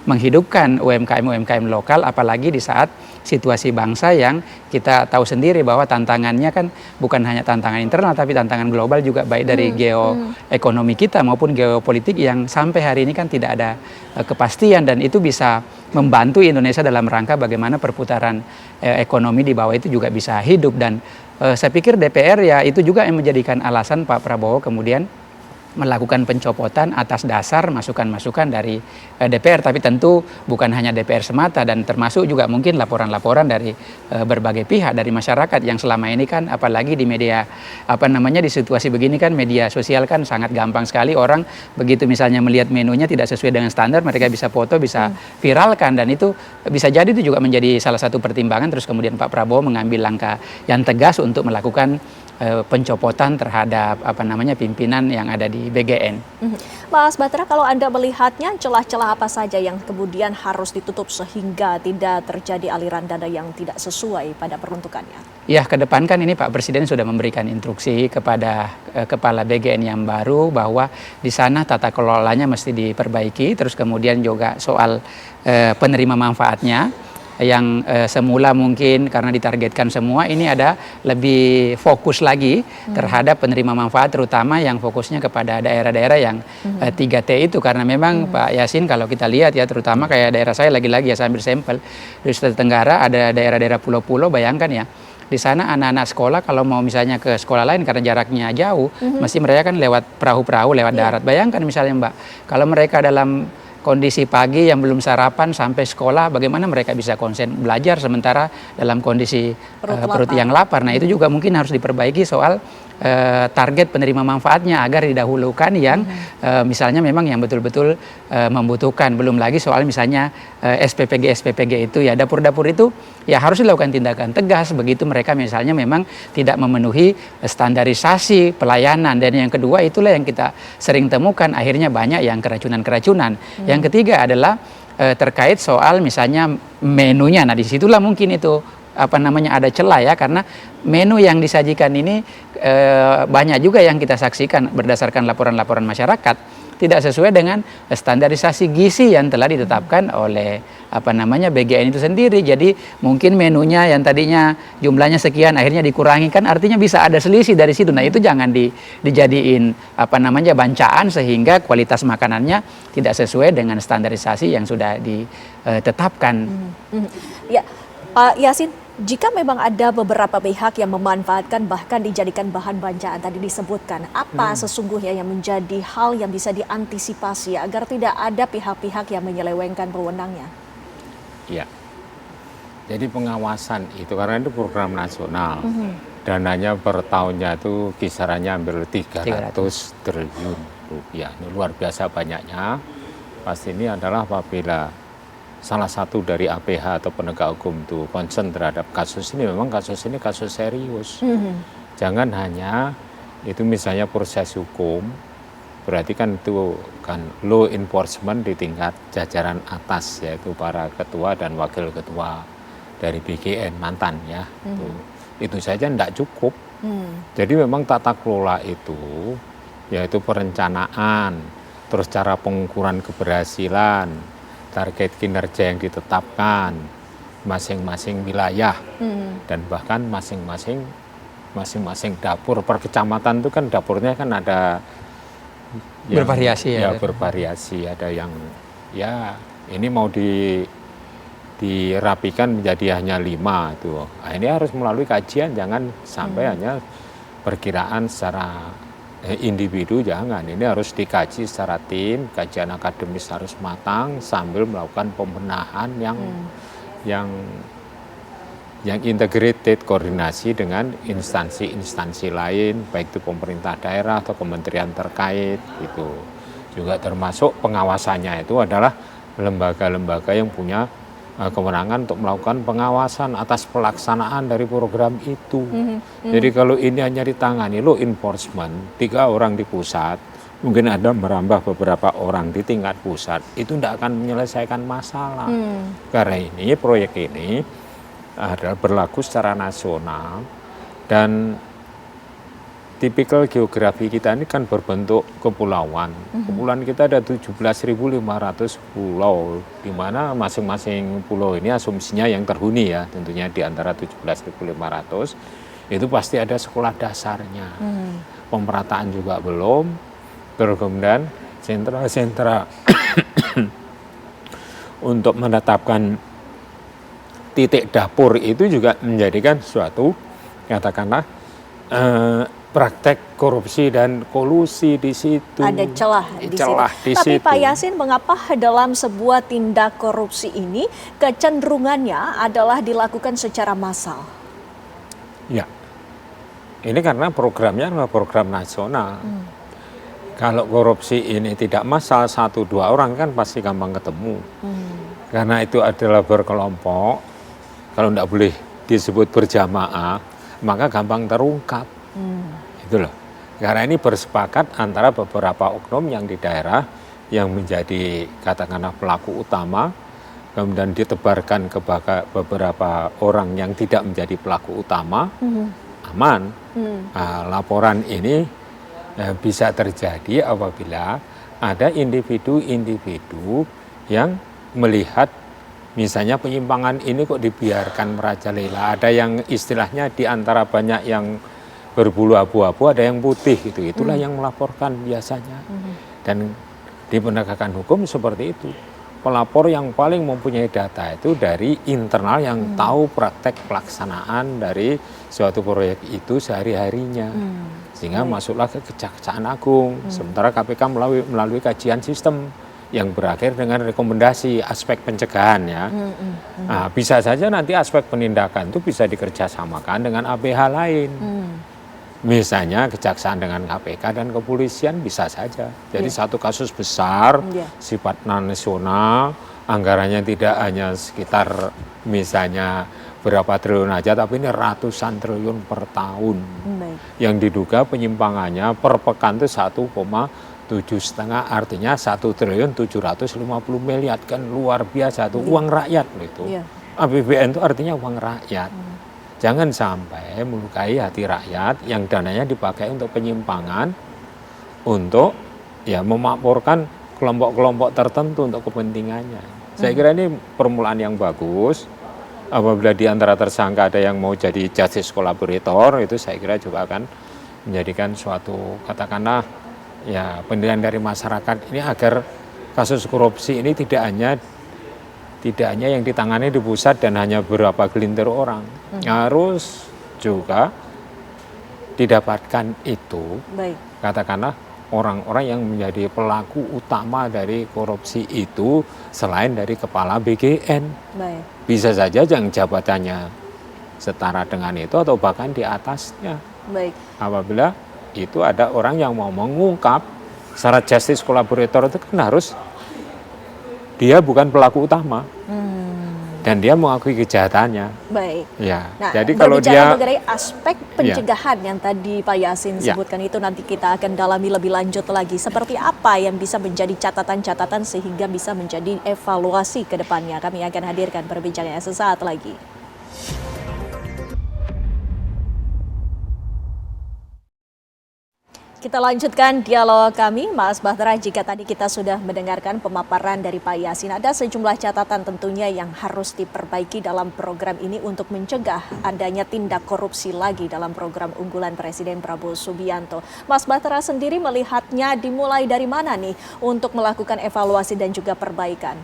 Speaker 9: menghidupkan UMKM lokal, apalagi di saat situasi bangsa yang kita tahu sendiri bahwa tantangannya kan bukan hanya tantangan internal tapi tantangan global juga, baik dari geoekonomi kita maupun geopolitik yang sampai hari ini kan tidak ada kepastian, dan itu bisa membantu Indonesia dalam rangka bagaimana perputaran ekonomi di bawah itu juga bisa hidup. Dan saya pikir DPR ya itu juga yang menjadikan alasan Pak Prabowo kemudian melakukan pencopotan atas dasar masukan-masukan dari DPR, tapi tentu bukan hanya DPR semata, dan termasuk juga mungkin laporan-laporan dari berbagai pihak, dari masyarakat yang selama ini kan apalagi di media di situasi begini kan media sosial kan sangat gampang sekali, orang begitu misalnya melihat menunya tidak sesuai dengan standar, mereka bisa foto, bisa viralkan, dan itu bisa jadi itu juga menjadi salah satu pertimbangan terus kemudian Pak Prabowo mengambil langkah yang tegas untuk melakukan pencopotan terhadap pimpinan yang ada di BGN.
Speaker 1: Mas Batra, kalau Anda melihatnya celah-celah apa saja yang kemudian harus ditutup sehingga tidak terjadi aliran dana yang tidak sesuai pada peruntukannya?
Speaker 9: Ya, ke depan kan ini Pak Presiden sudah memberikan instruksi kepada Kepala BGN yang baru bahwa di sana tata kelolanya mesti diperbaiki, terus kemudian juga soal penerima manfaatnya yang semula mungkin karena ditargetkan semua, ini ada lebih fokus lagi terhadap penerima manfaat, terutama yang fokusnya kepada daerah-daerah yang 3T itu, karena memang Pak Yasin kalau kita lihat ya, terutama kayak daerah saya lagi-lagi ya, saya ambil sampel di Sulawesi Tenggara ada daerah-daerah pulau-pulau, bayangkan ya di sana anak-anak sekolah kalau mau misalnya ke sekolah lain karena jaraknya jauh, mesti mereka kan lewat perahu-perahu, lewat darat. Bayangkan misalnya Mbak, kalau mereka dalam kondisi pagi yang belum sarapan sampai sekolah, bagaimana mereka bisa konsen belajar sementara dalam kondisi perut yang lapar. Nah itu juga mungkin harus diperbaiki soal target penerima manfaatnya agar didahulukan yang misalnya memang yang betul-betul membutuhkan. Belum lagi soal misalnya SPPG itu ya, dapur-dapur itu ya harus dilakukan tindakan tegas begitu mereka misalnya memang tidak memenuhi standarisasi pelayanan. Dan yang kedua itulah yang kita sering temukan, akhirnya banyak yang keracunan-keracunan. Yang ketiga adalah terkait soal misalnya menunya. Nah disitulah mungkin itu ada celah ya, karena menu yang disajikan ini banyak juga yang kita saksikan berdasarkan laporan-laporan masyarakat tidak sesuai dengan standarisasi gizi yang telah ditetapkan oleh BGN itu sendiri. Jadi mungkin menunya yang tadinya jumlahnya sekian akhirnya dikurangi, kan artinya bisa ada selisih dari situ. Nah itu jangan dijadiin bancaan sehingga kualitas makanannya tidak sesuai dengan standarisasi yang sudah ditetapkan.
Speaker 1: Ya, Pak Yasin, jika memang ada beberapa pihak yang memanfaatkan bahkan dijadikan bahan bancaan tadi disebutkan, apa sesungguhnya yang menjadi hal yang bisa diantisipasi agar tidak ada pihak-pihak yang menyelewengkan wewenangnya?
Speaker 10: Ya, jadi pengawasan itu karena itu program nasional, dananya per tahunnya itu kisarannya hampir 300 triliun rupiah. Ini luar biasa banyaknya. Pasti ini adalah apabila salah satu dari APH atau penegak hukum itu concern terhadap kasus ini, memang kasus ini kasus serius. Jangan hanya itu misalnya proses hukum, berarti kan itu kan law enforcement di tingkat jajaran atas, yaitu para ketua dan wakil ketua dari BGN mantan ya. Itu saja tidak cukup. Jadi memang tata kelola itu yaitu perencanaan, terus cara pengukuran keberhasilan, target kinerja yang ditetapkan masing-masing wilayah dan bahkan masing-masing dapur per kecamatan itu kan dapurnya kan ada yang,
Speaker 9: bervariasi ya,
Speaker 10: bervariasi, ada yang ya ini mau dirapikan menjadi hanya 5 itu. Nah, ini harus melalui kajian, jangan sampai hanya perkiraan secara individu, jangan. Ini harus dikaji secara tim, kajian akademis harus matang sambil melakukan pembenahan yang integrated, koordinasi dengan instansi-instansi lain, baik itu pemerintah daerah atau kementerian terkait itu. Juga termasuk pengawasannya itu adalah lembaga-lembaga yang punya kewenangan untuk melakukan pengawasan atas pelaksanaan dari program itu. Jadi kalau ini hanya ditangani law enforcement, 3 orang di pusat, mungkin ada merambah beberapa orang di tingkat pusat, itu tidak akan menyelesaikan masalah. Karena ini proyek ini adalah berlaku secara nasional dan tipikal geografi kita ini kan berbentuk kepulauan. Kepulauan kita ada 17.500 pulau, di mana masing-masing pulau ini asumsinya yang terhuni ya, tentunya di antara 17.500 itu pasti ada sekolah dasarnya. Pemerataan juga belum, kemudian sentra-sentra untuk menetapkan titik dapur itu juga menjadikan suatu katakanlah praktek korupsi dan kolusi di situ.
Speaker 1: Ada celah di situ. Tapi Pak Yasin, mengapa dalam sebuah tindak korupsi ini kecenderungannya adalah dilakukan secara massal?
Speaker 10: Ya, ini karena programnya adalah program nasional. Kalau korupsi ini tidak massal, 1-2 orang kan pasti gampang ketemu. Karena itu adalah berkelompok, kalau tidak boleh disebut berjamaah, maka gampang terungkap. Itu loh. Karena ini bersepakat antara beberapa oknum yang di daerah yang menjadi katakanlah pelaku utama, kemudian ditebarkan ke beberapa orang yang tidak menjadi pelaku utama, aman. Nah, laporan ini bisa terjadi apabila ada individu-individu yang melihat misalnya penyimpangan ini kok dibiarkan merajalela. Ada yang istilahnya di antara banyak yang berbulu abu-abu, ada yang putih gitu. Itulah yang melaporkan biasanya. Dan di penegakan hukum seperti itu. Pelapor yang paling mempunyai data itu dari internal yang tahu praktek pelaksanaan dari suatu proyek itu sehari-harinya. Sehingga masuklah ke Kejaksaan Agung. Sementara KPK melalui kajian sistem yang berakhir dengan rekomendasi aspek pencegahan ya. Nah, bisa saja nanti aspek penindakan itu bisa dikerjasamakan dengan APH lain. Misalnya kejaksaan dengan KPK dan kepolisian bisa saja. Jadi satu kasus besar, sifat nasional, anggarannya tidak hanya sekitar misalnya berapa triliun aja, tapi ini ratusan triliun per tahun. Yang diduga penyimpangannya per pekan itu 1,7,5, artinya 1.750 miliar, kan luar biasa tuh, uang rakyat itu. APBN itu artinya uang rakyat. Jangan sampai melukai hati rakyat yang dananya dipakai untuk penyimpangan, untuk ya memaporkan kelompok-kelompok tertentu untuk kepentingannya. Saya kira ini permulaan yang bagus. Apabila di antara tersangka ada yang mau jadi justice collaborator, itu saya kira juga akan menjadikan suatu katakanlah ya penilaian dari masyarakat ini agar kasus korupsi ini tidak hanya yang ditangani di pusat dan hanya beberapa gelintir orang. Harus juga didapatkan itu, katakanlah orang-orang yang menjadi pelaku utama dari korupsi itu selain dari kepala BGN. Bisa saja yang jabatannya setara dengan itu atau bahkan di atasnya. Apabila itu ada orang yang mau mengungkap syarat justice collaborator itu kan harus dia bukan pelaku utama dan dia mengakui kejahatannya. Ya.
Speaker 1: Nah,
Speaker 10: jadi kalau dia
Speaker 1: mengenai aspek pencegahan yang tadi Pak Yasin sebutkan itu nanti kita akan dalami lebih lanjut lagi. Seperti apa yang bisa menjadi catatan-catatan sehingga bisa menjadi evaluasi ke depannya. Kami akan hadirkan perbincangannya sesaat lagi. Kita lanjutkan dialog kami, Mas Bahtera. Jika tadi kita sudah mendengarkan pemaparan dari Pak Yasin, ada sejumlah catatan tentunya yang harus diperbaiki dalam program ini untuk mencegah adanya tindak korupsi lagi dalam program unggulan Presiden Prabowo Subianto. Mas Bahtera sendiri melihatnya dimulai dari mana nih untuk melakukan evaluasi dan juga perbaikan?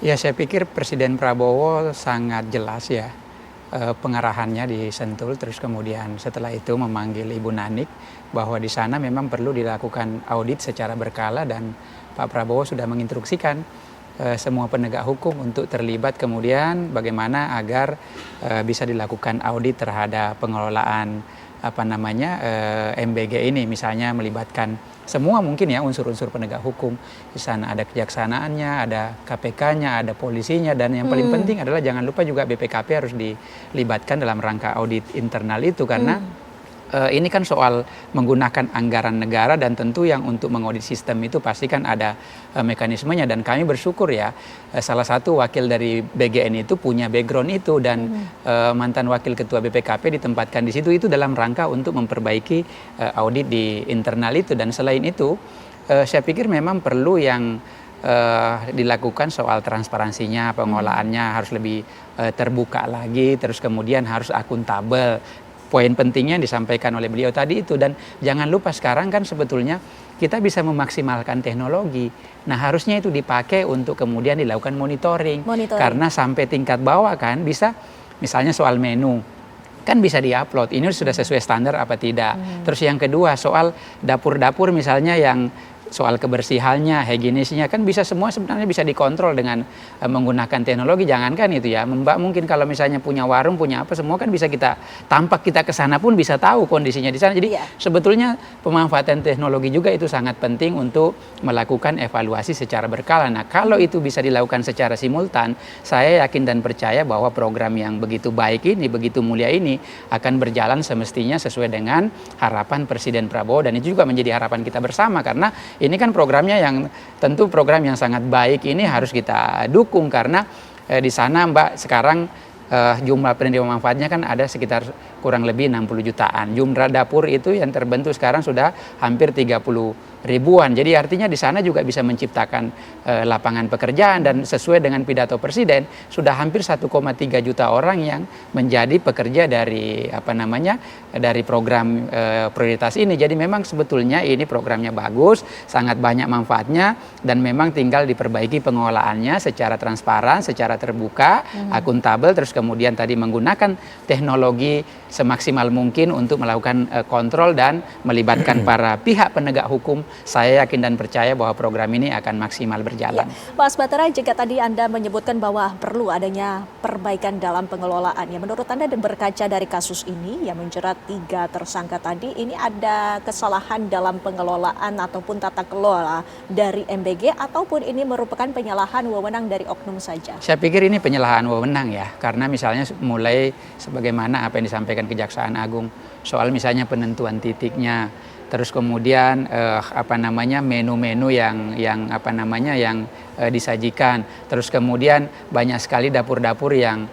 Speaker 9: Ya, saya pikir Presiden Prabowo sangat jelas ya pengarahannya di Sentul, terus kemudian setelah itu memanggil Ibu Nanik bahwa di sana memang perlu dilakukan audit secara berkala dan Pak Prabowo sudah menginstruksikan semua penegak hukum untuk terlibat kemudian bagaimana agar bisa dilakukan audit terhadap pengelolaan MBG ini, misalnya melibatkan semua mungkin ya unsur-unsur penegak hukum. Di sana ada kejaksanaannya, ada KPK-nya, ada polisinya, dan yang paling penting adalah jangan lupa juga BPKP harus dilibatkan dalam rangka audit internal itu karena ini kan soal menggunakan anggaran negara dan tentu yang untuk mengaudit sistem itu pasti kan ada mekanismenya dan kami bersyukur ya salah satu wakil dari BGN itu punya background itu dan mantan wakil ketua BPKP ditempatkan di situ itu dalam rangka untuk memperbaiki audit di internal itu dan selain itu saya pikir memang perlu yang dilakukan soal transparansinya, pengolahannya harus lebih terbuka lagi, terus kemudian harus akuntabel. Poin pentingnya yang disampaikan oleh beliau tadi itu dan jangan lupa sekarang kan sebetulnya kita bisa memaksimalkan teknologi. Nah harusnya itu dipakai untuk kemudian dilakukan monitoring. Karena sampai tingkat bawah kan bisa misalnya soal menu kan bisa diupload ini sudah sesuai standar apa tidak. Terus yang kedua soal dapur-dapur misalnya yang soal kebersihannya, higienisnya kan bisa semua sebenarnya bisa dikontrol dengan menggunakan teknologi. Jangankan itu ya, Mbak mungkin kalau misalnya punya warung, punya apa, semua kan bisa kita tampak kita ke sana pun bisa tahu kondisinya di sana. Jadi sebetulnya pemanfaatan teknologi juga itu sangat penting untuk melakukan evaluasi secara berkala. Nah, kalau itu bisa dilakukan secara simultan, saya yakin dan percaya bahwa program yang begitu baik ini, begitu mulia ini akan berjalan semestinya sesuai dengan harapan Presiden Prabowo, dan itu juga menjadi harapan kita bersama karena ini kan programnya yang tentu program yang sangat baik, ini harus kita dukung karena di sana Mbak sekarang jumlah penerima manfaatnya kan ada sekitar kurang lebih 60 jutaan. Jumlah dapur itu yang terbentuk sekarang sudah hampir 30 ribuan. Jadi artinya di sana juga bisa menciptakan lapangan pekerjaan, dan sesuai dengan pidato Presiden sudah hampir 1,3 juta orang yang menjadi pekerja dari dari program prioritas ini. Jadi memang sebetulnya ini programnya bagus, sangat banyak manfaatnya, dan memang tinggal diperbaiki pengelolaannya secara transparan, secara terbuka, akuntabel, terus kemudian tadi menggunakan teknologi semaksimal mungkin untuk melakukan kontrol dan melibatkan para pihak penegak hukum. Saya yakin dan percaya bahwa program ini akan maksimal berjalan.
Speaker 1: Ya. Mas Batara, jika tadi Anda menyebutkan bahwa perlu adanya perbaikan dalam pengelolaan, ya menurut Anda dan berkaca dari kasus ini yang menjerat 3 tersangka tadi, ini ada kesalahan dalam pengelolaan ataupun tata kelola dari MBG, ataupun ini merupakan penyalahan wewenang dari oknum saja?
Speaker 9: Saya pikir ini penyalahan wewenang ya, karena misalnya mulai sebagaimana apa yang disampaikan Kejaksaan Agung soal misalnya penentuan titiknya, terus kemudian menu-menu yang disajikan, terus kemudian banyak sekali dapur-dapur yang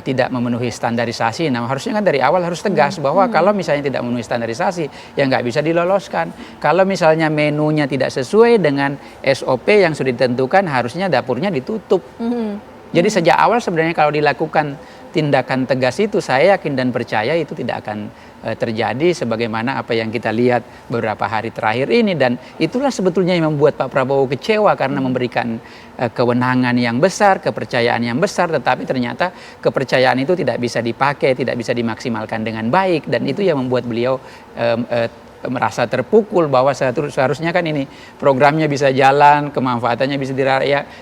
Speaker 9: tidak memenuhi standarisasi. Nah, harusnya kan dari awal harus tegas bahwa kalau misalnya tidak memenuhi standarisasi, ya nggak bisa diloloskan. Kalau misalnya menunya tidak sesuai dengan SOP yang sudah ditentukan, harusnya dapurnya ditutup. Jadi sejak awal sebenarnya kalau dilakukan tindakan tegas itu, saya yakin dan percaya itu tidak akan terjadi sebagaimana apa yang kita lihat beberapa hari terakhir ini. Dan itulah sebetulnya yang membuat Pak Prabowo kecewa, karena memberikan kewenangan yang besar, kepercayaan yang besar, tetapi ternyata kepercayaan itu tidak bisa dipakai, tidak bisa dimaksimalkan dengan baik, dan itu yang membuat beliau merasa terpukul bahwa seharusnya kan ini programnya bisa jalan, kemanfaatannya bisa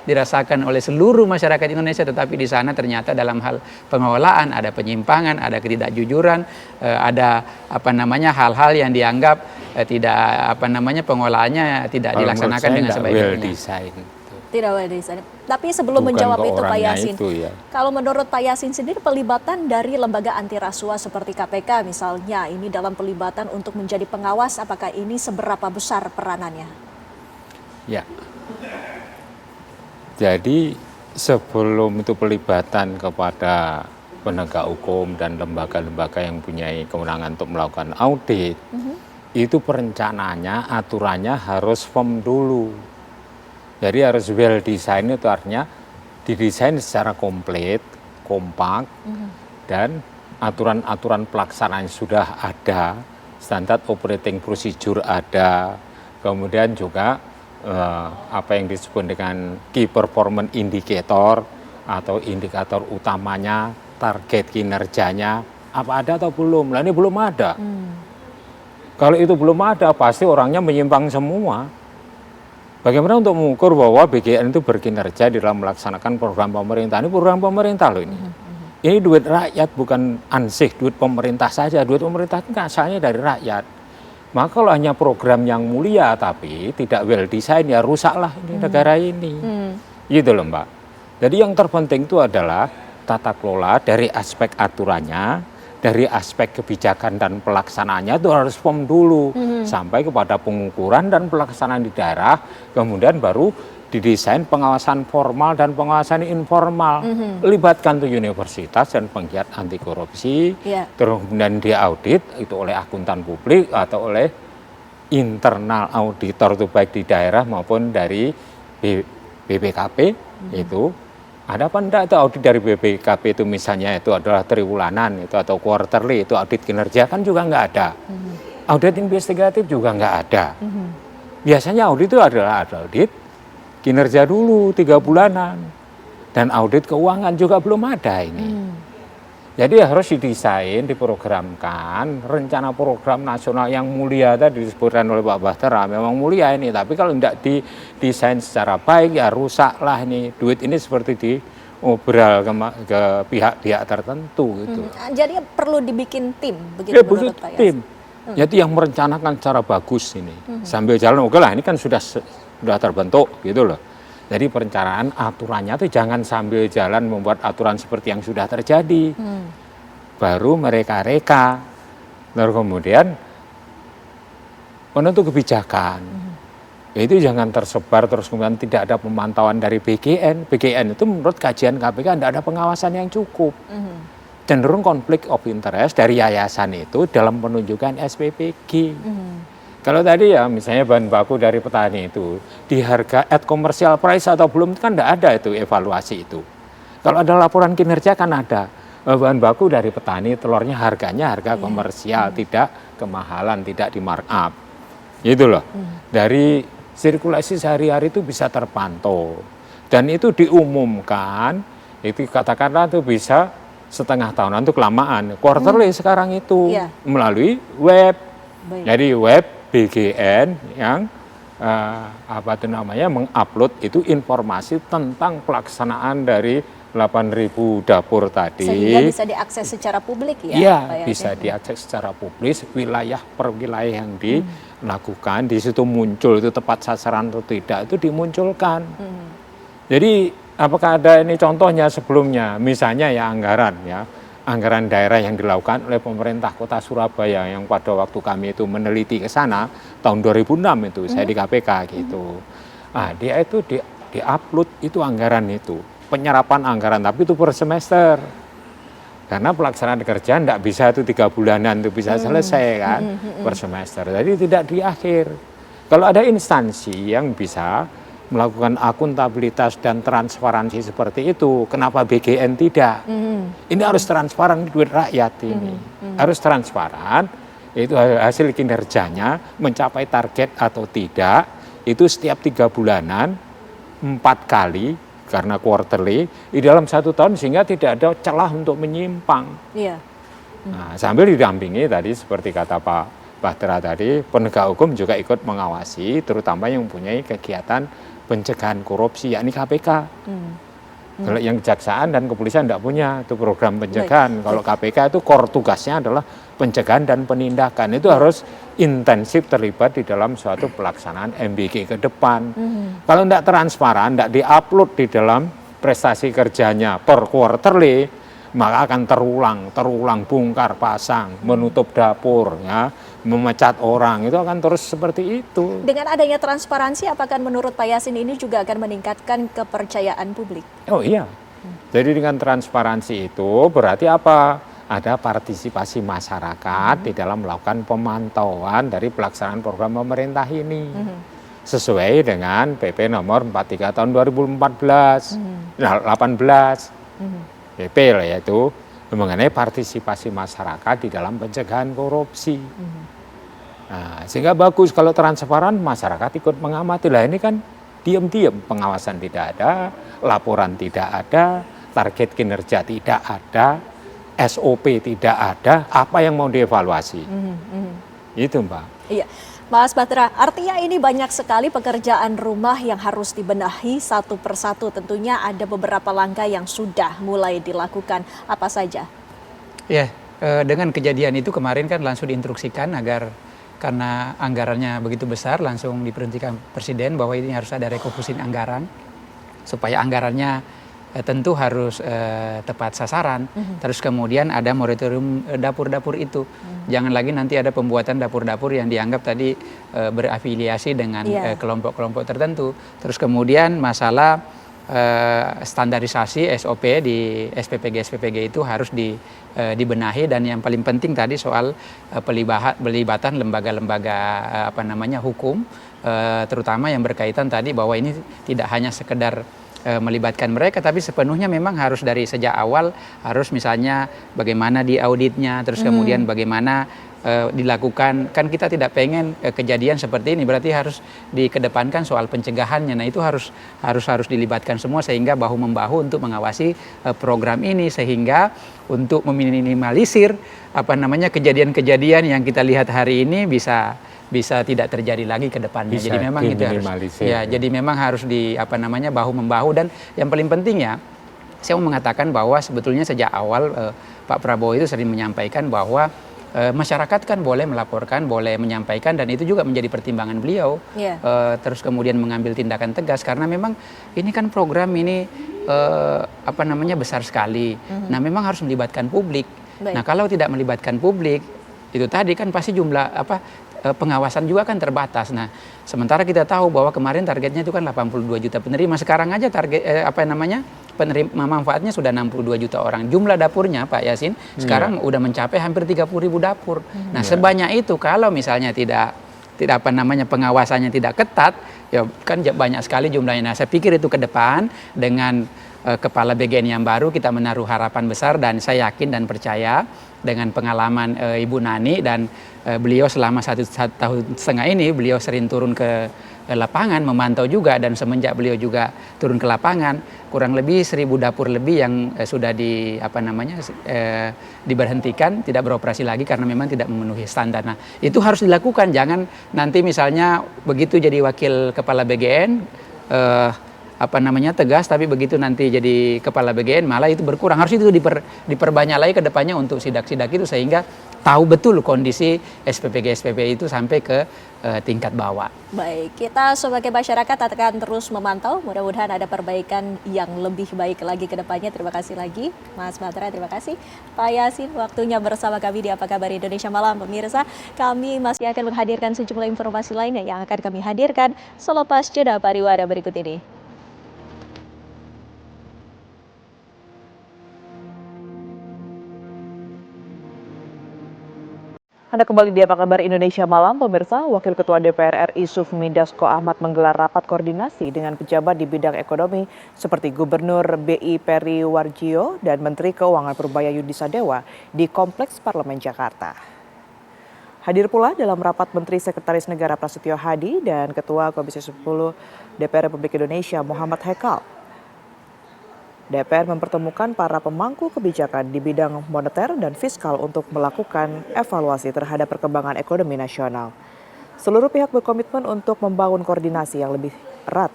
Speaker 9: dirasakan oleh seluruh masyarakat Indonesia, tetapi di sana ternyata dalam hal pengelolaan ada penyimpangan, ada ketidakjujuran, ada hal-hal yang dianggap pengelolaannya tidak dilaksanakan dengan sebaik-baiknya.
Speaker 1: Tidak well design. Tapi sebelum menjawab itu Pak Yasin, kalau menurut Pak Yasin sendiri, pelibatan dari lembaga anti rasuah seperti KPK misalnya ini dalam pelibatan untuk menjadi pengawas, apakah ini seberapa besar peranannya?
Speaker 10: Ya, jadi sebelum itu pelibatan kepada penegak hukum dan lembaga-lembaga yang punya kewenangan untuk melakukan audit, itu perencanaannya, aturannya harus firm dulu. Jadi harus well design, itu artinya didesain secara komplit, kompak, dan aturan-aturan pelaksanaan sudah ada, standar operating procedure ada, kemudian juga apa yang disebut dengan key performance indicator atau indikator utamanya, target kinerjanya, apa ada atau belum? Nah, ini belum ada. Kalau itu belum ada, pasti orangnya menyimpang semua. Bagaimana untuk mengukur bahwa BGN itu berkinerja di dalam melaksanakan program pemerintah? Ini program pemerintah loh ini. Ini duit rakyat, bukan ansih duit pemerintah saja. Duit pemerintah itu asalnya dari rakyat. Maka kalau hanya program yang mulia tapi tidak well design, ya rusaklah ini negara ini. Gitu loh Mbak. Jadi yang terpenting itu adalah tata kelola dari aspek aturannya, dari aspek kebijakan dan pelaksanaannya itu harus firm dulu, sampai kepada pengukuran dan pelaksanaan di daerah, kemudian baru didesain pengawasan formal dan pengawasan informal. Libatkan tuh universitas dan penggiat anti korupsi, terus kemudian diaudit itu oleh akuntan publik atau oleh internal auditor, itu baik di daerah maupun dari BPKP itu. Ada apa enggak itu audit dari BPKP itu misalnya itu adalah triwulanan itu atau quarterly, itu audit kinerja kan juga nggak ada. Audit investigatif juga nggak ada. Biasanya audit itu adalah audit kinerja dulu 3 bulanan. Dan audit keuangan juga belum ada ini. Jadi harus didesain, diprogramkan, rencana program nasional yang mulia tadi disebutkan oleh Pak Bahtera, memang mulia ini, tapi kalau tidak didesain secara baik ya rusaklah ini, duit ini seperti diobral ke pihak-pihak tertentu gitu.
Speaker 1: Jadi perlu dibikin tim, begitu
Speaker 10: Ya,
Speaker 1: menurut Pak Yasin?
Speaker 10: tim. Jadi yang merencanakan secara bagus ini, sambil jalan, oke lah ini kan sudah terbentuk gitu loh. Jadi perencanaan aturannya tuh jangan sambil jalan membuat aturan seperti yang sudah terjadi. Baru mereka-reka. Lalu kemudian penentu kebijakan. Itu jangan tersebar terus kemudian tidak ada pemantauan dari BGN. BGN itu menurut kajian KPK tidak ada pengawasan yang cukup. Cenderung konflik of interest dari yayasan itu dalam penunjukan SPPG. Kalau tadi ya misalnya bahan baku dari petani itu di harga at commercial price atau belum kan tidak ada itu evaluasi itu. Kalau ada laporan kinerja kan ada bahan baku dari petani telurnya harganya harga komersial tidak kemahalan tidak di markup. Gitu loh. Dari sirkulasi sehari-hari itu bisa terpantau dan itu diumumkan itu katakanlah itu bisa setengah tahunan itu kelamaan. Quarterly sekarang itu melalui web. Jadi web BGN yang mengupload itu informasi tentang pelaksanaan dari 8.000 dapur tadi.
Speaker 1: Sehingga bisa diakses secara publik ya?
Speaker 10: Iya, bisa diakses secara publik wilayah per wilayah yang dilakukan. Di situ muncul itu tepat sasaran atau tidak itu dimunculkan. Jadi apakah ada ini contohnya sebelumnya? Misalnya ya anggaran daerah yang dilakukan oleh pemerintah kota Surabaya yang pada waktu kami itu meneliti ke sana tahun 2006 itu saya di KPK gitu. Dia itu di-upload itu anggaran itu, penyerapan anggaran tapi itu per semester. Karena pelaksanaan kerjaan tidak bisa itu 3 bulanan itu bisa selesai kan per semester. Jadi tidak di akhir. Kalau ada instansi yang bisa melakukan akuntabilitas dan transparansi seperti itu, kenapa BGN tidak? Ini harus transparan, duit rakyat ini. Harus transparan, itu hasil kinerjanya mencapai target atau tidak, itu setiap 3 bulanan, 4 kali, karena quarterly, di dalam 1 tahun sehingga tidak ada celah untuk menyimpang. Nah, sambil didampingi tadi seperti kata Pak Bahtera tadi, penegak hukum juga ikut mengawasi, terutama yang mempunyai kegiatan pencegahan korupsi, yakni KPK. Kalau yang kejaksaan dan kepolisian tidak punya itu program pencegahan. Kalau KPK itu core tugasnya adalah pencegahan dan penindakan. Itu harus intensif terlibat di dalam suatu pelaksanaan MBG ke depan. Kalau tidak transparan, tidak diupload di dalam prestasi kerjanya per quarterly, maka akan terulang, bongkar pasang, menutup dapur, ya, memecat orang, itu akan terus seperti itu.
Speaker 1: Dengan adanya transparansi, apakah menurut Pak Yasin ini juga akan meningkatkan kepercayaan publik?
Speaker 10: Oh iya, jadi dengan transparansi itu berarti apa? Ada partisipasi masyarakat di dalam melakukan pemantauan dari pelaksanaan program pemerintah ini. Sesuai dengan PP nomor 43 tahun 2018, 18. PP lah yaitu mengenai partisipasi masyarakat di dalam pencegahan korupsi. Nah, sehingga bagus kalau transparan masyarakat ikut mengamati. Lah ini kan diam-diam pengawasan tidak ada, laporan tidak ada, target kinerja tidak ada, SOP tidak ada, apa yang mau dievaluasi? Itu Mbak.
Speaker 1: Iya. Mas Bahtera, artinya ini banyak sekali pekerjaan rumah yang harus dibenahi satu persatu. Tentunya ada beberapa langkah yang sudah mulai dilakukan. Apa saja?
Speaker 9: Ya, dengan kejadian itu kemarin kan langsung diinstruksikan agar karena anggarannya begitu besar langsung diperhentikan Presiden bahwa ini harus ada rekomposisi anggaran supaya anggarannya tentu harus tepat sasaran. Terus kemudian ada moratorium dapur-dapur itu. Jangan lagi nanti ada pembuatan dapur-dapur yang dianggap tadi berafiliasi dengan kelompok-kelompok tertentu. Terus kemudian masalah standarisasi SOP di SPPG itu harus dibenahi, dan yang paling penting tadi soal pelibatan lembaga-lembaga hukum, terutama yang berkaitan tadi bahwa ini tidak hanya sekedar melibatkan mereka, tapi sepenuhnya memang harus dari sejak awal, harus misalnya bagaimana di auditnya, terus kemudian bagaimana dilakukan. Kan kita tidak pengen kejadian seperti ini, berarti harus dikedepankan soal pencegahannya. Nah, itu harus dilibatkan semua sehingga bahu membahu untuk mengawasi program ini, sehingga untuk meminimalisir kejadian-kejadian yang kita lihat hari ini bisa tidak terjadi lagi ke depannya.
Speaker 10: Bisa
Speaker 9: jadi memang itu harus jadi memang harus bahu membahu. Dan yang paling penting ya, saya mau mengatakan bahwa sebetulnya sejak awal Pak Prabowo itu sering menyampaikan bahwa masyarakat kan boleh melaporkan, boleh menyampaikan, dan itu juga menjadi pertimbangan beliau. Terus kemudian mengambil tindakan tegas karena memang ini kan program ini besar sekali. Nah, memang harus melibatkan publik. Nah, kalau tidak melibatkan publik, itu tadi kan pasti jumlah pengawasan juga kan terbatas. Nah, sementara kita tahu bahwa kemarin targetnya itu kan 82 juta penerima. Sekarang aja target penerima manfaatnya sudah 62 juta orang. Jumlah dapurnya Pak Yasin sekarang udah mencapai hampir 30.000 dapur. Nah, sebanyak itu kalau misalnya tidak pengawasannya tidak ketat, ya kan banyak sekali jumlahnya. Nah, saya pikir itu ke depan dengan kepala BGN yang baru kita menaruh harapan besar, dan saya yakin dan percaya dengan pengalaman Ibu Nani dan beliau selama 1,5 tahun ini beliau sering turun ke lapangan memantau juga, dan semenjak beliau juga turun ke lapangan kurang lebih 1.000 dapur lebih yang sudah diberhentikan, tidak beroperasi lagi karena memang tidak memenuhi standar. Nah, itu harus dilakukan, jangan nanti misalnya begitu jadi wakil kepala BGN tegas, tapi begitu nanti jadi kepala BGN malah itu berkurang. Harus itu diperbanyak lagi ke depannya untuk sidak-sidak itu, sehingga tahu betul kondisi SPPG itu sampai ke tingkat bawah.
Speaker 1: Baik, kita sebagai masyarakat akan terus memantau, mudah-mudahan ada perbaikan yang lebih baik lagi ke depannya. Terima kasih lagi Mas Batra, terima kasih Pak Yasin waktunya bersama kami di Apa Kabar Indonesia Malam. Pemirsa, kami masih akan menghadirkan sejumlah informasi lainnya yang akan kami hadirkan selepas jeda pariwara berikut ini.
Speaker 2: Anda kembali di Apa Kabar Indonesia Malam, pemirsa. Wakil Ketua DPR RI Sufmi Dasko Ahmad menggelar rapat koordinasi dengan pejabat di bidang ekonomi seperti Gubernur BI Peri Warjio dan Menteri Keuangan Purbaya Yudi Sadewa di Kompleks Parlemen Jakarta. Hadir pula dalam rapat Menteri Sekretaris Negara Prasetyo Hadi dan Ketua Komisi 10 DPR Republik Indonesia Muhammad Hekal. DPR mempertemukan para pemangku kebijakan di bidang moneter dan fiskal untuk melakukan evaluasi terhadap perkembangan ekonomi nasional. Seluruh pihak berkomitmen untuk membangun koordinasi yang lebih erat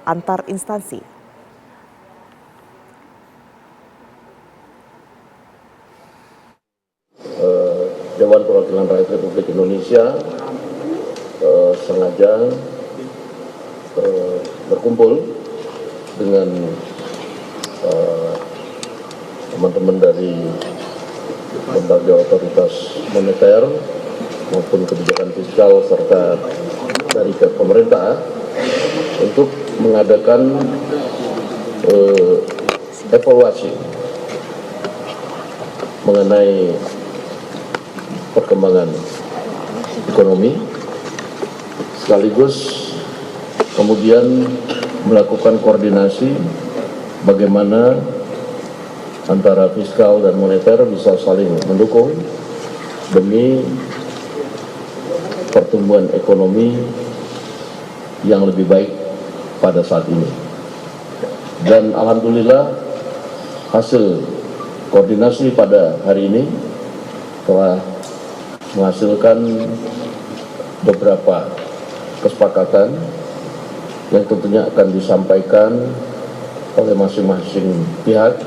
Speaker 2: antar instansi.
Speaker 11: Dewan Perwakilan Rakyat Republik Indonesia sengaja berkumpul dengan teman-teman dari lembaga otoritas moneter maupun kebijakan fiskal serta dari pemerintah untuk mengadakan evaluasi mengenai perkembangan ekonomi, sekaligus kemudian melakukan koordinasi bagaimana antara fiskal dan moneter bisa saling mendukung demi pertumbuhan ekonomi yang lebih baik pada saat ini. Dan alhamdulillah hasil koordinasi pada hari ini telah menghasilkan beberapa kesepakatan yang tentunya akan disampaikan oleh masing-masing pihak,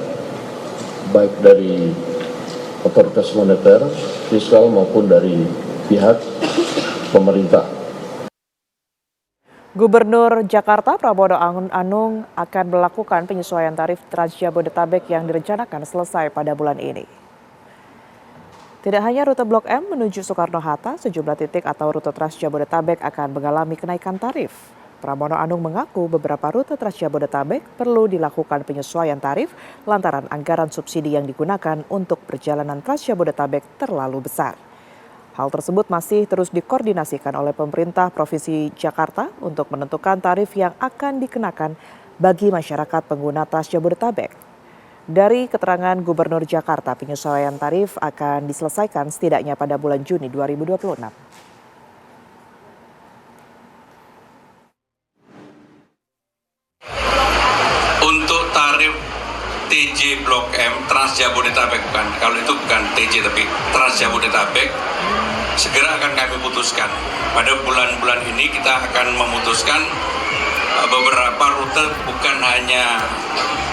Speaker 11: baik dari otoritas moneter, fiskal maupun dari pihak pemerintah.
Speaker 2: Gubernur Jakarta Pramono Anung akan melakukan penyesuaian tarif Trans Jabodetabek yang direncanakan selesai pada bulan ini. Tidak hanya rute Blok M menuju Soekarno-Hatta, sejumlah titik atau rute Trans Jabodetabek akan mengalami kenaikan tarif. Pramono Anung mengaku beberapa rute Trans Jabodetabek perlu dilakukan penyesuaian tarif lantaran anggaran subsidi yang digunakan untuk perjalanan Trans Jabodetabek terlalu besar. Hal tersebut masih terus dikoordinasikan oleh pemerintah Provinsi Jakarta untuk menentukan tarif yang akan dikenakan bagi masyarakat pengguna Trans Jabodetabek. Dari keterangan Gubernur Jakarta, penyesuaian tarif akan diselesaikan setidaknya pada bulan Juni 2026.
Speaker 12: Untuk tarif TJ Blok M Trans Jabodetabek, kalau itu bukan TJ tapi Trans Jabodetabek, segera akan kami putuskan. Pada bulan-bulan ini kita akan memutuskan beberapa rute, bukan hanya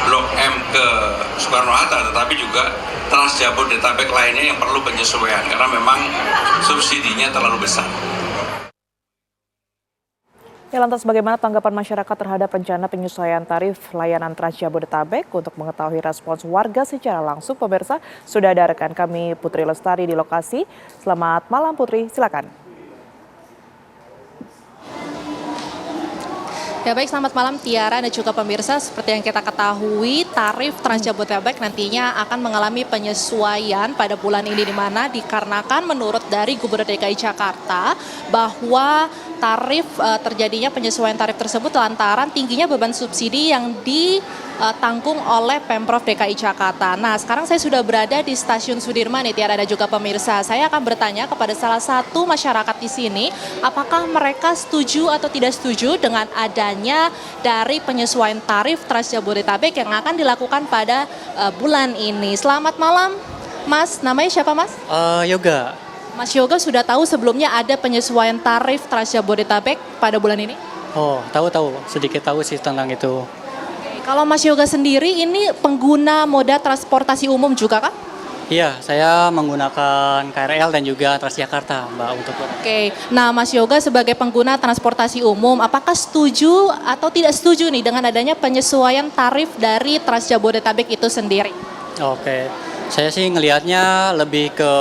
Speaker 12: Blok M ke Soekarno-Hatta, tetapi juga Trans Jabodetabek lainnya yang perlu penyesuaian karena memang subsidinya terlalu besar.
Speaker 2: Ya, lantas bagaimana tanggapan masyarakat terhadap rencana penyesuaian tarif layanan Trans Jabodetabek? Untuk mengetahui respons warga secara langsung, pemirsa, sudah ada rekan kami Putri Lestari di lokasi. Selamat malam Putri, silakan.
Speaker 13: Ya baik, selamat malam Tiara dan juga pemirsa. Seperti yang kita ketahui, tarif Trans Jabodetabek nantinya akan mengalami penyesuaian pada bulan ini, di mana dikarenakan menurut dari Gubernur DKI Jakarta bahwa tarif terjadinya penyesuaian tarif tersebut lantaran tingginya beban subsidi yang ditanggung oleh Pemprov DKI Jakarta. Nah, sekarang saya sudah berada di Stasiun Sudirman nih Tiara dan juga pemirsa. Saya akan bertanya kepada salah satu masyarakat di sini, apakah mereka setuju atau tidak setuju dengan adanya dari penyesuaian tarif Trans Jabodetabek yang akan dilakukan pada bulan ini. Selamat malam, Mas. Namanya siapa, Mas?
Speaker 14: Yoga.
Speaker 13: Mas Yoga sudah tahu sebelumnya ada penyesuaian tarif Trans Jabodetabek pada bulan ini?
Speaker 14: Oh, tahu, sedikit tahu sih tentang itu.
Speaker 13: Kalau Mas Yoga sendiri ini pengguna moda transportasi umum juga kah?
Speaker 14: Iya, saya menggunakan KRL dan juga Transjakarta, Mbak, untuk.
Speaker 13: Oke, nah Mas Yoga sebagai pengguna transportasi umum, apakah setuju atau tidak setuju nih dengan adanya penyesuaian tarif dari Trans Jabodetabek itu sendiri?
Speaker 14: Oke, saya sih ngelihatnya lebih ke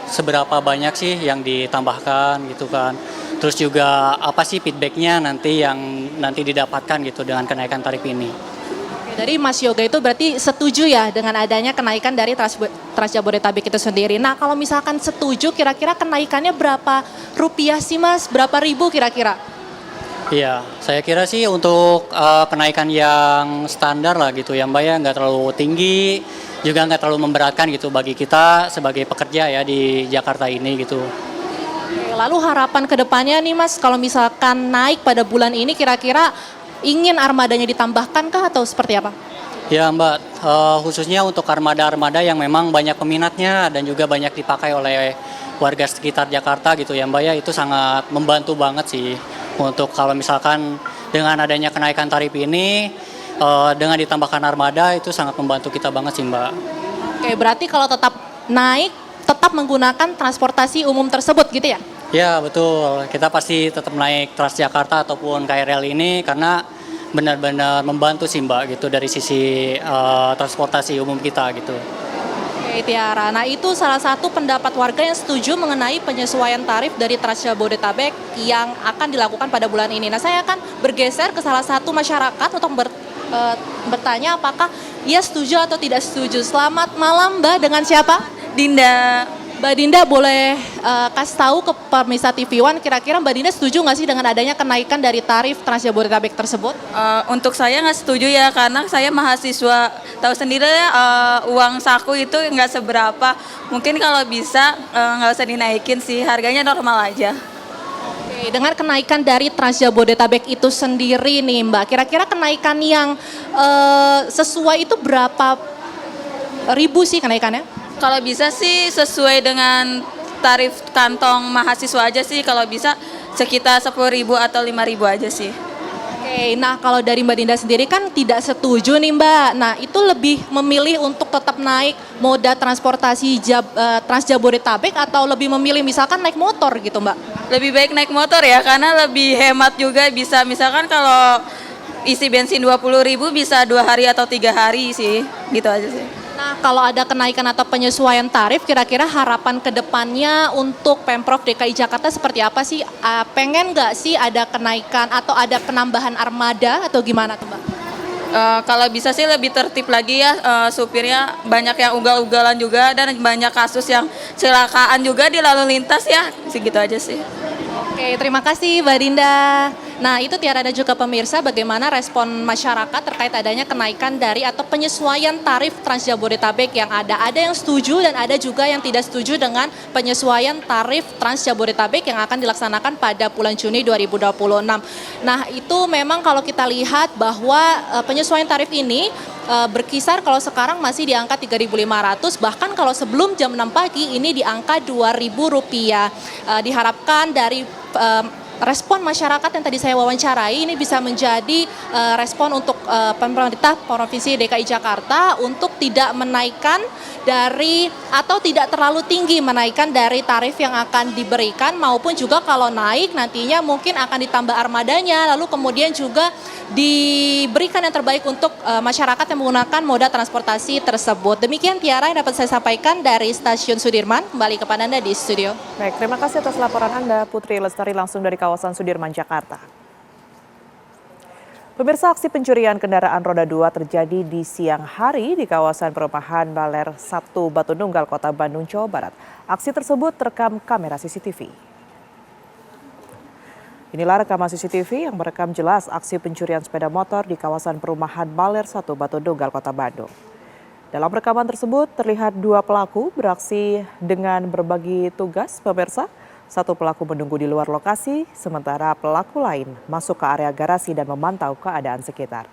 Speaker 14: seberapa banyak sih yang ditambahkan gitu kan. Terus juga apa sih feedbacknya nanti yang nanti didapatkan gitu dengan kenaikan tarif ini.
Speaker 13: Dari Mas Yoga itu berarti setuju ya dengan adanya kenaikan dari Trans Jabodetabek itu sendiri. Nah kalau misalkan setuju, kira-kira kenaikannya berapa rupiah sih Mas? Berapa ribu kira-kira?
Speaker 14: Iya, saya kira sih untuk kenaikan yang standar lah gitu ya Mbak ya, nggak terlalu tinggi, juga nggak terlalu memberatkan gitu bagi kita sebagai pekerja ya di Jakarta ini gitu.
Speaker 13: Lalu harapan kedepannya nih Mas, kalau misalkan naik pada bulan ini kira-kira ingin armadanya ditambahkan kah atau seperti apa?
Speaker 14: Ya Mbak, khususnya untuk armada-armada yang memang banyak peminatnya dan juga banyak dipakai oleh warga sekitar Jakarta gitu ya Mbak ya, itu sangat membantu banget sih untuk kalau misalkan dengan adanya kenaikan tarif ini, dengan ditambahkan armada itu sangat membantu kita banget sih Mbak.
Speaker 13: Oke, berarti kalau tetap naik, tetap menggunakan transportasi umum tersebut gitu ya?
Speaker 14: Ya betul, kita pasti tetap naik Transjakarta ataupun KRL ini karena benar-benar membantu sih Mbak gitu dari sisi transportasi umum kita gitu.
Speaker 13: Oke Tiara, nah itu salah satu pendapat warga yang setuju mengenai penyesuaian tarif dari Trans Jabodetabek yang akan dilakukan pada bulan ini. Nah saya akan bergeser ke salah satu masyarakat untuk bertanya apakah ia setuju atau tidak setuju. Selamat malam Mbak, dengan siapa?
Speaker 15: Dinda.
Speaker 13: Mbak Dinda boleh kasih tahu ke pemirsa TV One kira-kira Mbak Dinda setuju nggak sih dengan adanya kenaikan dari tarif Trans Jabodetabek tersebut?
Speaker 15: Untuk saya nggak setuju ya, karena saya mahasiswa, tahu sendiri ya uang saku itu nggak seberapa. Mungkin kalau bisa nggak usah dinaikin sih, harganya normal aja.
Speaker 13: Oke, dengan kenaikan dari Trans Jabodetabek itu sendiri nih Mbak, kira-kira kenaikan yang sesuai itu berapa ribu sih kenaikannya?
Speaker 15: Kalau bisa sih sesuai dengan tarif kantong mahasiswa aja sih, kalau bisa sekitar 10.000 atau 5.000 aja sih.
Speaker 13: Oke, nah kalau dari Mbak Dinda sendiri kan tidak setuju nih Mbak. Nah itu lebih memilih untuk tetap naik moda transportasi Trans Jabodetabek atau lebih memilih misalkan naik motor gitu Mbak?
Speaker 15: Lebih baik naik motor ya, karena lebih hemat juga, bisa misalkan kalau isi bensin 20.000 bisa 2 hari atau 3 hari sih, gitu aja sih.
Speaker 13: Nah, kalau ada kenaikan atau penyesuaian tarif, kira-kira harapan kedepannya untuk Pemprov DKI Jakarta seperti apa sih? Pengen nggak sih ada kenaikan atau ada penambahan armada atau gimana tuh Mbak?
Speaker 15: Kalau bisa sih lebih tertib lagi ya, supirnya banyak yang ugal-ugalan juga dan banyak kasus yang kecelakaan juga di lalu lintas ya, segitu aja sih.
Speaker 13: Oke, terima kasih Mbak Dinda. Nah, itu Tiara dan juga pemirsa, bagaimana respon masyarakat terkait adanya kenaikan dari atau penyesuaian tarif Trans Jabodetabek yang ada. Ada yang setuju dan ada juga yang tidak setuju dengan penyesuaian tarif Trans Jabodetabek yang akan dilaksanakan pada bulan Juni 2026. Nah, itu memang kalau kita lihat bahwa penyesuaian tarif ini berkisar kalau sekarang masih di angka 3.500, bahkan kalau sebelum jam 6 pagi ini di angka Rp2.000. Diharapkan dari respon masyarakat yang tadi saya wawancarai ini bisa menjadi respon untuk pemerintah Provinsi DKI Jakarta untuk tidak menaikkan dari atau tidak terlalu tinggi menaikkan dari tarif yang akan diberikan, maupun juga kalau naik nantinya mungkin akan ditambah armadanya, lalu kemudian juga diberikan yang terbaik untuk masyarakat yang menggunakan moda transportasi tersebut. Demikian Tiara yang dapat saya sampaikan dari Stasiun Sudirman. Kembali kepada Anda di studio.
Speaker 2: Baik, terima kasih atas laporan Anda, Putri Lestari, langsung dari kawasan Sudirman, Jakarta. Pemirsa, aksi pencurian kendaraan roda 2 terjadi di siang hari di kawasan perumahan Baler 1 Batu Nunggal, Kota Bandung, Jawa Barat. Aksi tersebut terekam kamera CCTV. Inilah rekaman CCTV yang merekam jelas aksi pencurian sepeda motor di kawasan perumahan Baler 1 Batu Nunggal, Kota Bandung. Dalam rekaman tersebut terlihat dua pelaku beraksi dengan berbagi tugas, pemirsa. Satu pelaku menunggu di luar lokasi, sementara pelaku lain masuk ke area garasi dan memantau keadaan sekitar.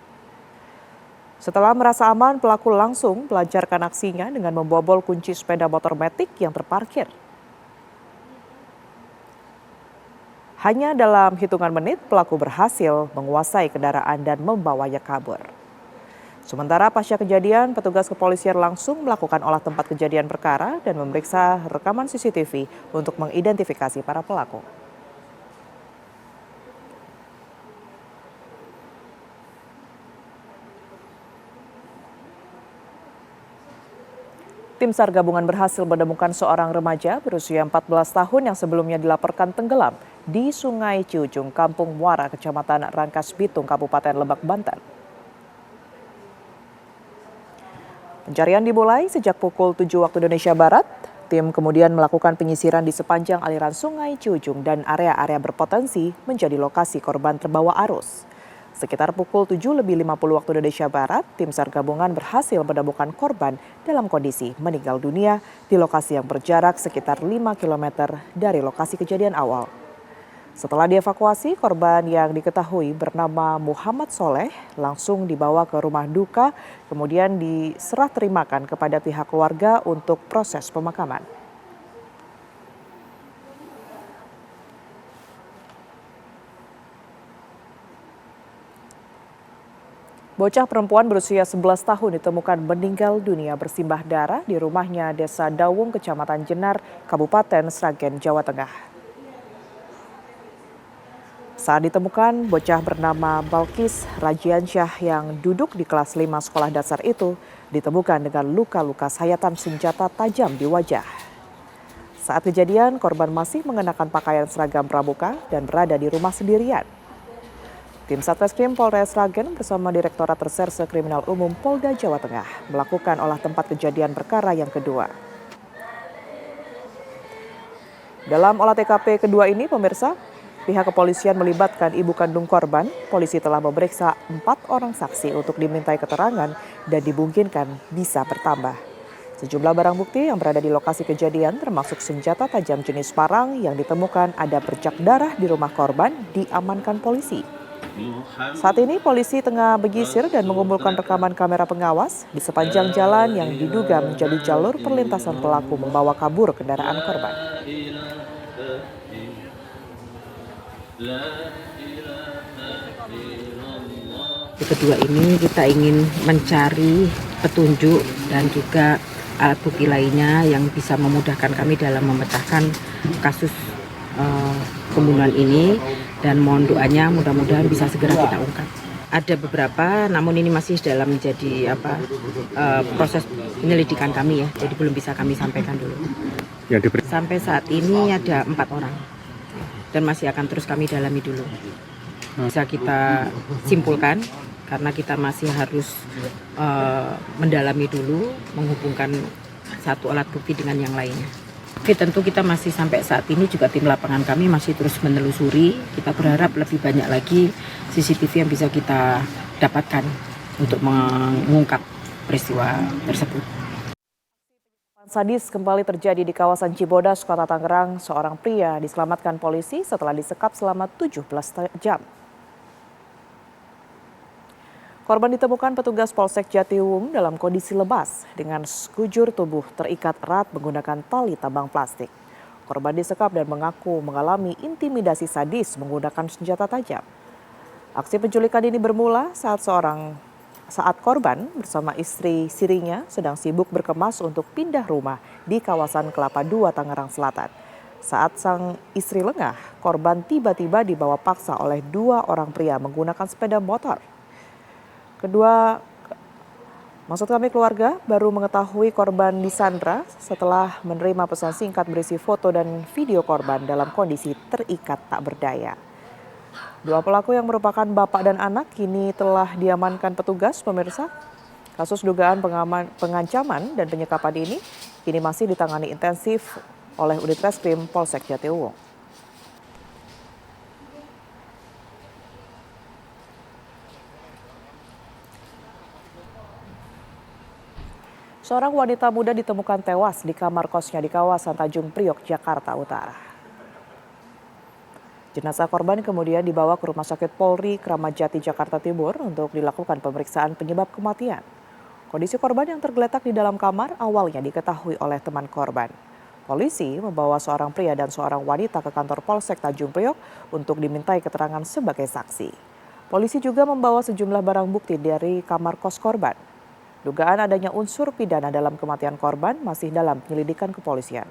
Speaker 2: Setelah merasa aman, pelaku langsung melancarkan aksinya dengan membobol kunci sepeda motor Matic yang terparkir. Hanya dalam hitungan menit, pelaku berhasil menguasai kendaraan dan membawanya kabur. Sementara pasca kejadian, petugas kepolisian langsung melakukan olah tempat kejadian perkara dan memeriksa rekaman CCTV untuk mengidentifikasi para pelaku. Tim SAR gabungan berhasil menemukan seorang remaja berusia 14 tahun yang sebelumnya dilaporkan tenggelam di Sungai Ciujung, Kampung Muara, Kecamatan Rangkas Bitung, Kabupaten Lebak, Banten. Pencarian dimulai sejak pukul 7 waktu Indonesia Barat. Tim kemudian melakukan penyisiran di sepanjang aliran Sungai Ciujung dan area-area berpotensi menjadi lokasi korban terbawa arus. Sekitar pukul 7:50 waktu Indonesia Barat, tim SAR gabungan berhasil menemukan korban dalam kondisi meninggal dunia di lokasi yang berjarak sekitar 5 km dari lokasi kejadian awal. Setelah dievakuasi, korban yang diketahui bernama Muhammad Soleh langsung dibawa ke rumah duka, kemudian diserah terimakan kepada pihak keluarga untuk proses pemakaman. Bocah perempuan berusia 11 tahun ditemukan meninggal dunia bersimbah darah di rumahnya Desa Dawung, Kecamatan Jenar, Kabupaten Sragen, Jawa Tengah. Saat ditemukan, bocah bernama Balkis Rajiansyah yang duduk di kelas 5 sekolah dasar itu ditemukan dengan luka-luka sayatan senjata tajam di wajah. Saat kejadian, korban masih mengenakan pakaian seragam pramuka dan berada di rumah sendirian. Tim Satreskrim Polres Sragen bersama Direktorat Reserse Kriminal Umum Polda Jawa Tengah melakukan olah tempat kejadian perkara yang kedua. Dalam olah TKP kedua ini, pemirsa, pihak kepolisian melibatkan ibu kandung korban. Polisi telah memeriksa 4 orang saksi untuk dimintai keterangan dan dimungkinkan bisa bertambah. Sejumlah barang bukti yang berada di lokasi kejadian termasuk senjata tajam jenis parang yang ditemukan ada bercak darah di rumah korban diamankan polisi. Saat ini polisi tengah menyisir dan mengumpulkan rekaman kamera pengawas di sepanjang jalan yang diduga menjadi jalur perlintasan pelaku membawa kabur kendaraan korban.
Speaker 16: Kedua ini kita ingin mencari petunjuk dan juga alat bukti lainnya yang bisa memudahkan kami dalam memecahkan kasus pembunuhan ini. Dan mohon doanya mudah-mudahan bisa segera kita ungkap. Ada beberapa, namun ini masih dalam menjadi proses penyelidikan kami ya, jadi belum bisa kami sampaikan dulu. Sampai saat ini ada 4 orang dan masih akan terus kami dalami dulu. Bisa kita simpulkan karena kita masih harus mendalami dulu, menghubungkan satu alat bukti dengan yang lainnya. Oke, tentu kita masih sampai saat ini juga tim lapangan kami masih terus menelusuri. Kita berharap lebih banyak lagi CCTV yang bisa kita dapatkan untuk mengungkap peristiwa tersebut.
Speaker 2: Sadis kembali terjadi di kawasan Cibodas, Kota Tangerang. Seorang pria diselamatkan polisi setelah disekap selama 17 jam. Korban ditemukan petugas Polsek Jatiwung dalam kondisi lemas dengan sekujur tubuh terikat erat menggunakan tali tambang plastik. Korban disekap dan mengaku mengalami intimidasi sadis menggunakan senjata tajam. Aksi penculikan ini bermula saat korban bersama istri sirinya sedang sibuk berkemas untuk pindah rumah di kawasan Kelapa II, Tangerang Selatan. Saat sang istri lengah, korban tiba-tiba dibawa paksa oleh 2 orang pria menggunakan sepeda motor. Keluarga baru mengetahui korban disandra setelah menerima pesan singkat berisi foto dan video korban dalam kondisi terikat tak berdaya. 2 pelaku yang merupakan bapak dan anak kini telah diamankan petugas, pemirsa. Kasus dugaan pengancaman dan penyekapan ini kini masih ditangani intensif oleh Unit Reskrim Polsek Jatiwung. Seorang wanita muda ditemukan tewas di kamar kosnya di kawasan Tanjung Priok, Jakarta Utara. Jenazah korban kemudian dibawa ke Rumah Sakit Polri Kramat Jati, Jakarta Timur untuk dilakukan pemeriksaan penyebab kematian. Kondisi korban yang tergeletak di dalam kamar awalnya diketahui oleh teman korban. Polisi membawa seorang pria dan seorang wanita ke kantor Polsek Tanjung Priok untuk dimintai keterangan sebagai saksi. Polisi juga membawa sejumlah barang bukti dari kamar kos korban. Dugaan adanya unsur pidana dalam kematian korban masih dalam penyelidikan kepolisian.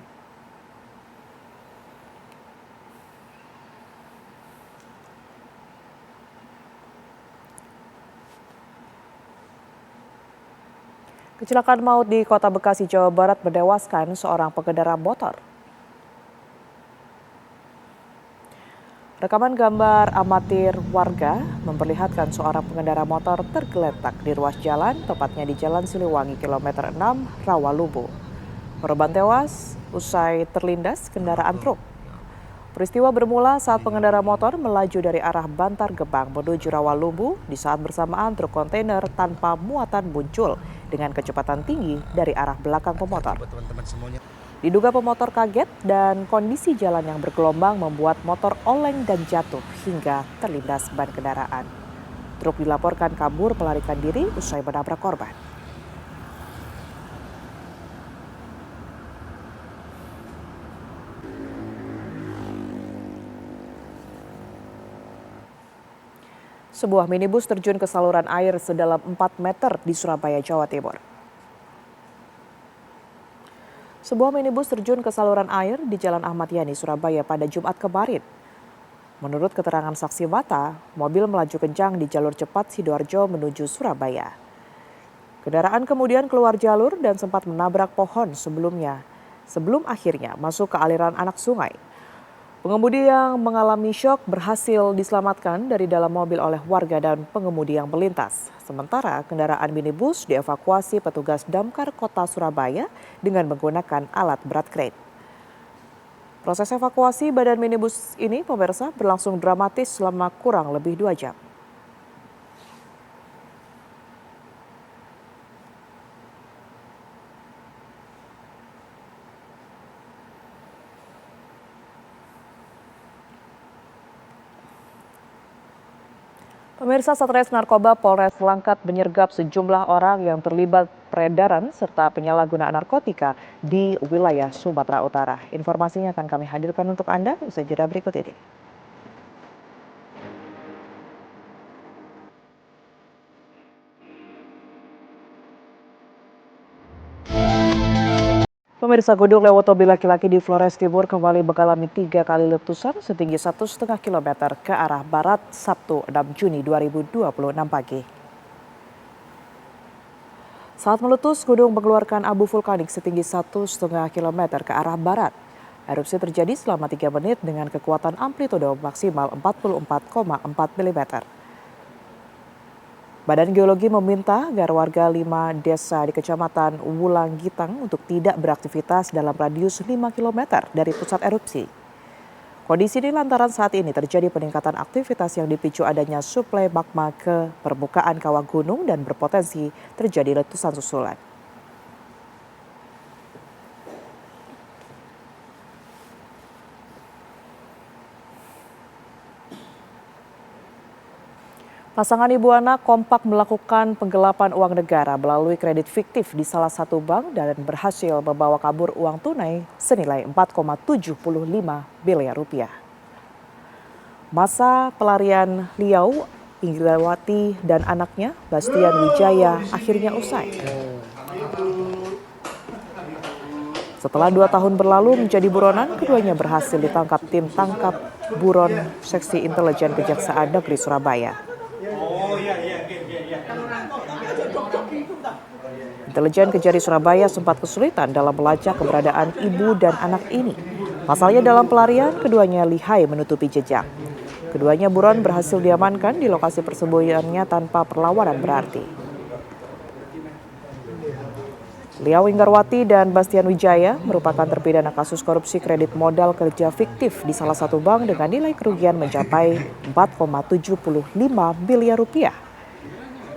Speaker 2: Kecelakaan maut di Kota Bekasi, Jawa Barat menewaskan seorang pengendara motor. Rekaman gambar amatir warga memperlihatkan seorang pengendara motor tergeletak di ruas jalan, tepatnya di Jalan Siliwangi, kilometer 6, Rawalumbu. Korban tewas usai terlindas kendaraan truk. Peristiwa bermula saat pengendara motor melaju dari arah Bantar Gebang menuju Rawalumbu di saat bersamaan truk kontainer tanpa muatan muncul dengan kecepatan tinggi dari arah belakang pemotor. Diduga pemotor kaget dan kondisi jalan yang bergelombang membuat motor oleng dan jatuh hingga terlindas ban kendaraan. Truk dilaporkan kabur melarikan diri usai menabrak korban. Sebuah minibus terjun ke saluran air sedalam 4 meter di Surabaya, Jawa Timur. Sebuah minibus terjun ke saluran air di Jalan Ahmad Yani, Surabaya pada Jumat kemarin. Menurut keterangan saksi mata, mobil melaju kencang di jalur cepat Sidoarjo menuju Surabaya. Kendaraan kemudian keluar jalur dan sempat menabrak pohon sebelum akhirnya masuk ke aliran anak sungai. Pengemudi yang mengalami syok berhasil diselamatkan dari dalam mobil oleh warga dan pengemudi yang melintas. Sementara kendaraan minibus dievakuasi petugas Damkar Kota Surabaya dengan menggunakan alat berat krain. Proses evakuasi badan minibus ini, pemirsa, berlangsung dramatis selama kurang lebih 2 jam. Pemirsa, Satres Narkoba Polres Langkat menyergap sejumlah orang yang terlibat peredaran serta penyalahgunaan narkotika di wilayah Sumatera Utara. Informasinya akan kami hadirkan untuk Anda usai jeda berikut ini. Pemirsa, Gunung Lewotobi laki-laki di Flores Timur kembali mengalami 3 kali letusan setinggi 1,5 km ke arah barat Sabtu 6 Juni 2026 pagi. Saat meletus, gunung mengeluarkan abu vulkanik setinggi 1,5 km ke arah barat. Erupsi terjadi selama 3 menit dengan kekuatan amplitudo maksimal 44,4 mm. Badan Geologi meminta agar warga 5 desa di Kecamatan Wulanggitang untuk tidak beraktivitas dalam radius 5 km dari pusat erupsi. Kondisi ini lantaran saat ini terjadi peningkatan aktivitas yang dipicu adanya suplai magma ke permukaan kawah gunung dan berpotensi terjadi letusan susulan. Pasangan ibu anak kompak melakukan penggelapan uang negara melalui kredit fiktif di salah satu bank dan berhasil membawa kabur uang tunai senilai 4,75 miliar rupiah. Masa pelarian Liau, Ingrawati dan anaknya Bastian Wijaya akhirnya usai. Setelah 2 tahun berlalu menjadi buronan, keduanya berhasil ditangkap tim tangkap buron Seksi Intelijen Kejaksaan Negeri Surabaya. Intelijen Kejari Surabaya sempat kesulitan dalam melacak keberadaan ibu dan anak ini. Pasalnya dalam pelarian, keduanya lihai menutupi jejak. Keduanya buron berhasil diamankan di lokasi persembunyiannya tanpa perlawanan berarti. Liau Ingrawati dan Bastian Wijaya merupakan terpidana kasus korupsi kredit modal kerja fiktif di salah satu bank dengan nilai kerugian mencapai 4,75 miliar rupiah.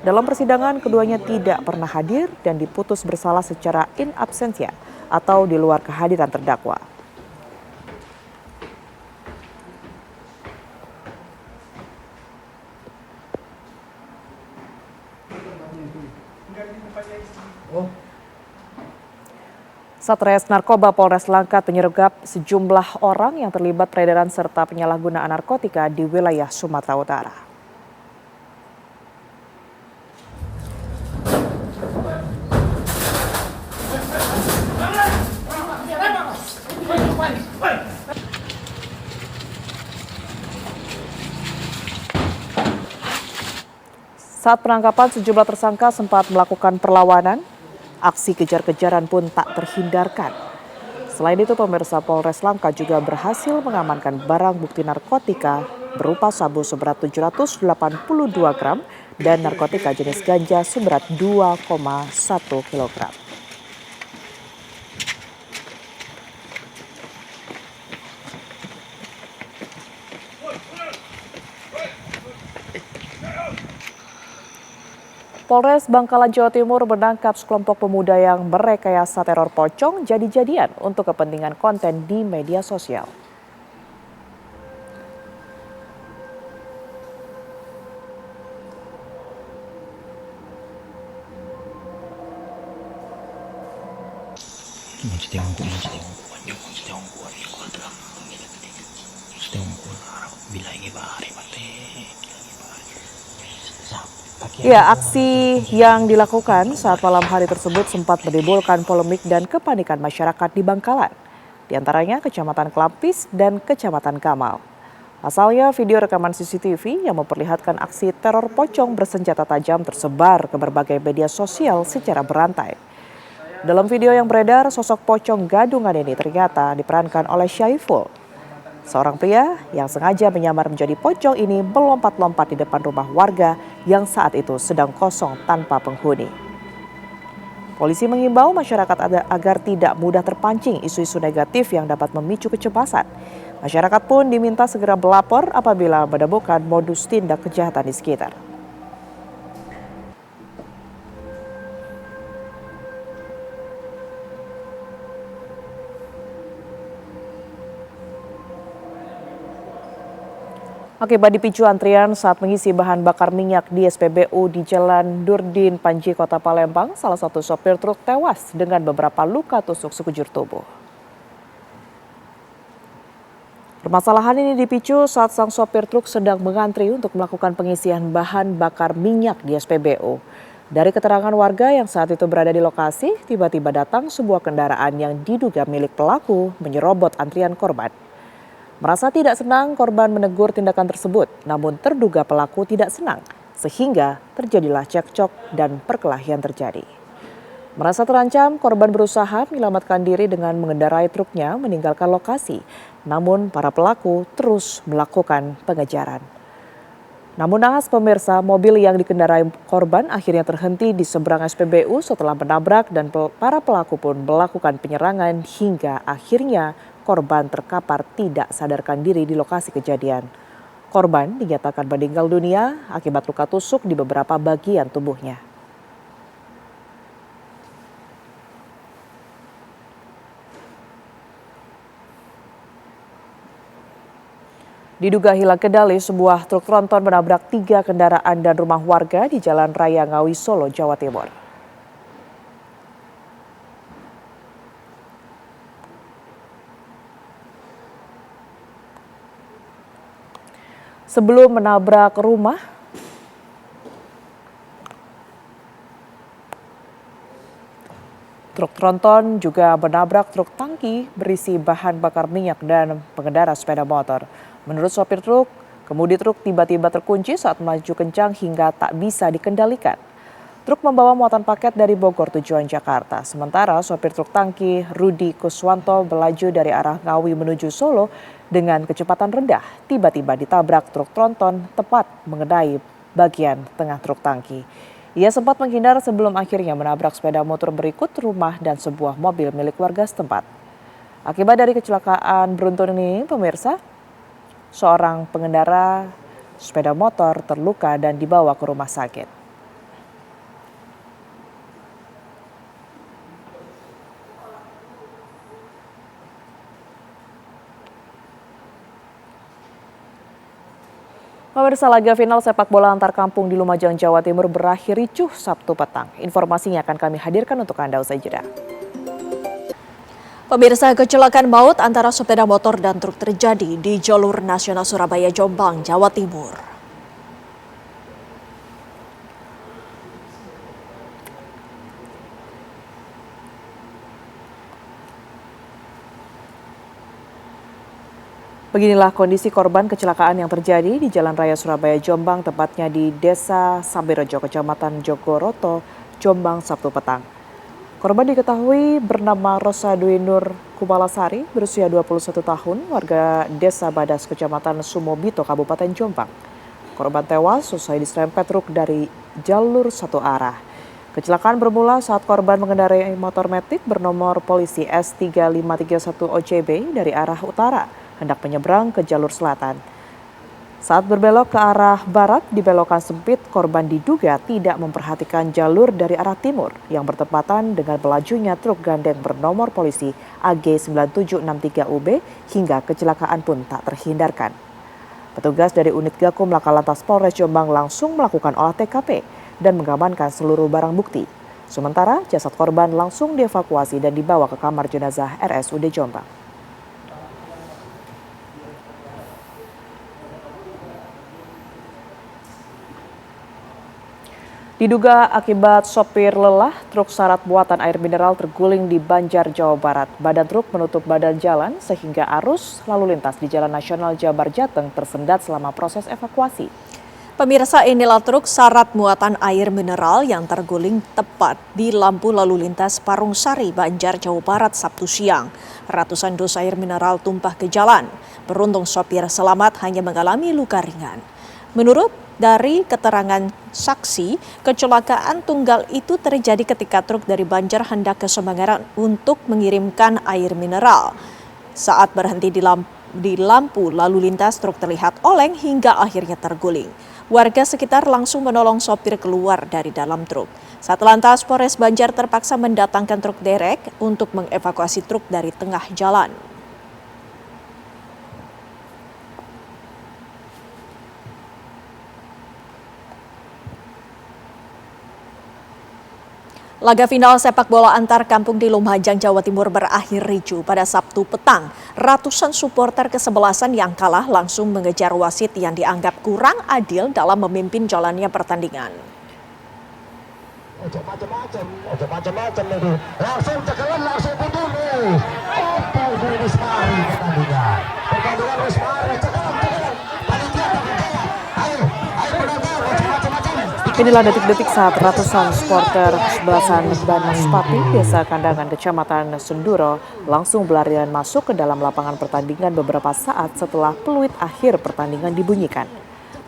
Speaker 2: Dalam persidangan, keduanya tidak pernah hadir dan diputus bersalah secara in absentia atau di luar kehadiran terdakwa. Satres Narkoba Polres Langkat menyergap sejumlah orang yang terlibat peredaran serta penyalahgunaan narkotika di wilayah Sumatera Utara. Saat penangkapan, sejumlah tersangka sempat melakukan perlawanan. Aksi kejar-kejaran pun tak terhindarkan. Selain itu, pemirsa, Polres Langkat juga berhasil mengamankan barang bukti narkotika berupa sabu seberat 782 gram dan narkotika jenis ganja seberat 2,1 kilogram. Polres Bangkalan, Jawa Timur menangkap sekelompok pemuda yang merekayasa teror pocong jadi-jadian untuk kepentingan konten di media sosial. Ya, aksi yang dilakukan saat malam hari tersebut sempat menimbulkan polemik dan kepanikan masyarakat di Bangkalan. Di antaranya Kecamatan Kelampis dan Kecamatan Kamal. Pasalnya, video rekaman CCTV yang memperlihatkan aksi teror pocong bersenjata tajam tersebar ke berbagai media sosial secara berantai. Dalam video yang beredar, sosok pocong gadungan ini ternyata diperankan oleh Syaiful. Seorang pria yang sengaja menyamar menjadi pocong ini melompat-lompat di depan rumah warga yang saat itu sedang kosong tanpa penghuni. Polisi mengimbau masyarakat agar tidak mudah terpancing isu-isu negatif yang dapat memicu kecemasan. Masyarakat pun diminta segera melapor apabila menemukan modus tindak kejahatan di sekitar. Akibat dipicu antrian saat mengisi bahan bakar minyak di SPBU di Jalan Durdin Panji, Kota Palembang, salah satu sopir truk tewas dengan beberapa luka tusuk sekujur tubuh. Permasalahan ini dipicu saat sang sopir truk sedang mengantri untuk melakukan pengisian bahan bakar minyak di SPBU. Dari keterangan warga yang saat itu berada di lokasi, tiba-tiba datang sebuah kendaraan yang diduga milik pelaku menyerobot antrian korban. Merasa tidak senang, korban menegur tindakan tersebut, namun terduga pelaku tidak senang, sehingga terjadilah cekcok dan perkelahian terjadi. Merasa terancam, korban berusaha menyelamatkan diri dengan mengendarai truknya meninggalkan lokasi, namun para pelaku terus melakukan pengejaran. Namun naas pemirsa, mobil yang dikendarai korban akhirnya terhenti di seberang SPBU setelah menabrak dan para pelaku pun melakukan penyerangan hingga akhirnya korban terkapar tidak sadarkan diri di lokasi kejadian. Korban dinyatakan meninggal dunia akibat luka tusuk di beberapa bagian tubuhnya. Diduga hilang kendali, sebuah truk tronton menabrak 3 kendaraan dan rumah warga di Jalan Raya Ngawi, Solo, Jawa Timur. Sebelum menabrak rumah, truk tronton juga menabrak truk tangki berisi bahan bakar minyak dan pengendara sepeda motor. Menurut sopir truk, kemudi truk tiba-tiba terkunci saat melaju kencang hingga tak bisa dikendalikan. Truk membawa muatan paket dari Bogor tujuan Jakarta. Sementara sopir truk tangki Rudi Kuswanto melaju dari arah Ngawi menuju Solo dengan kecepatan rendah. Tiba-tiba ditabrak truk tronton tepat mengenai bagian tengah truk tangki. Ia sempat menghindar sebelum akhirnya menabrak sepeda motor berikut, rumah dan sebuah mobil milik warga setempat. Akibat dari kecelakaan beruntun ini, pemirsa, seorang pengendara sepeda motor terluka dan dibawa ke rumah sakit. Pemirsa, laga final sepak bola antar kampung di Lumajang, Jawa Timur berakhir ricuh Sabtu petang. Informasinya akan kami hadirkan untuk Anda usai jeda.
Speaker 1: Pemirsa, kecelakaan maut antara sepeda motor dan truk terjadi di jalur nasional Surabaya-Jombang, Jawa Timur.
Speaker 2: Beginilah kondisi korban kecelakaan yang terjadi di Jalan Raya Surabaya-Jombang, tepatnya di Desa Sambirejo, Kecamatan Jogoroto, Jombang, Sabtu petang. Korban diketahui bernama Rosa Dwi Nur Kumalasari, berusia 21 tahun, warga Desa Badas, Kecamatan Sumobito, Kabupaten Jombang. Korban tewas usai diserempet truk dari jalur satu arah. Kecelakaan bermula saat korban mengendarai motor metik bernomor polisi S3531 OJB dari arah utara, hendak menyeberang ke jalur selatan. Saat berbelok ke arah barat di belokan sempit, korban diduga tidak memperhatikan jalur dari arah timur yang bertepatan dengan melajunya truk gandeng bernomor polisi AG9763UB hingga kecelakaan pun tak terhindarkan. Petugas dari unit Gakum Laka Lantas Polres Jombang langsung melakukan olah TKP dan mengamankan seluruh barang bukti. Sementara jasad korban langsung dievakuasi dan dibawa ke kamar jenazah RSUD Jombang. Diduga akibat sopir lelah, truk syarat buatan air mineral terguling di Banjar, Jawa Barat. Badan truk menutup badan jalan sehingga arus lalu lintas di Jalan Nasional Jabar Jateng tersendat selama proses evakuasi.
Speaker 1: Pemirsa, inilah truk syarat muatan air mineral yang terguling tepat di lampu lalu lintas Parung Sari, Banjar, Jawa Barat, Sabtu siang. Ratusan dus air mineral tumpah ke jalan. Beruntung sopir selamat hanya mengalami luka ringan. Menurut dari keterangan saksi, kecelakaan tunggal itu terjadi ketika truk dari Banjar hendak ke Semangaran untuk mengirimkan air mineral. Saat berhenti di lampu lalu lintas, truk terlihat oleng hingga akhirnya terguling. Warga sekitar langsung menolong sopir keluar dari dalam truk. Satlantas Polres Banjar terpaksa mendatangkan truk derek untuk mengevakuasi truk dari tengah jalan. Laga final sepak bola antar kampung di Lumajang, Jawa Timur berakhir ricuh pada Sabtu petang. Ratusan supporter kesebelasan yang kalah langsung mengejar wasit yang dianggap kurang adil dalam memimpin jalannya pertandingan.
Speaker 17: Langsung cekelan, langsung putus nih.
Speaker 2: Inilah detik-detik saat ratusan supporter kesebelasan Banaspati, Desa Kandangan, Kecamatan Senduro, langsung berlarian masuk ke dalam lapangan pertandingan beberapa saat setelah peluit akhir pertandingan dibunyikan.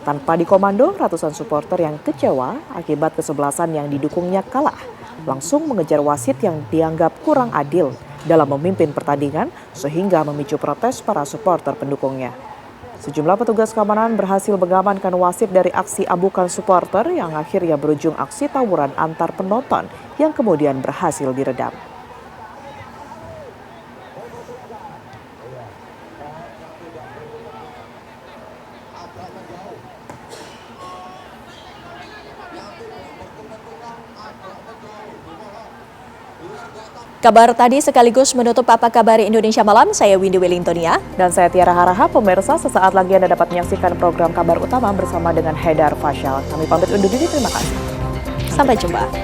Speaker 2: Tanpa dikomando, ratusan supporter yang kecewa akibat kesebelasan yang didukungnya kalah langsung mengejar wasit yang dianggap kurang adil dalam memimpin pertandingan sehingga memicu protes para supporter pendukungnya. Sejumlah petugas keamanan berhasil mengamankan wasit dari aksi abukan supporter yang akhirnya berujung aksi tawuran antar penonton yang kemudian berhasil diredam.
Speaker 1: Kabar tadi sekaligus menutup Apa Kabar Indonesia Malam. Saya Windy Wellingtonia.
Speaker 2: Dan saya Tiara Haraha. Pemirsa, sesaat lagi Anda dapat menyaksikan program Kabar Utama bersama dengan Haidar Fasyal. Kami pamit undur diri, terima kasih.
Speaker 1: Sampai jumpa.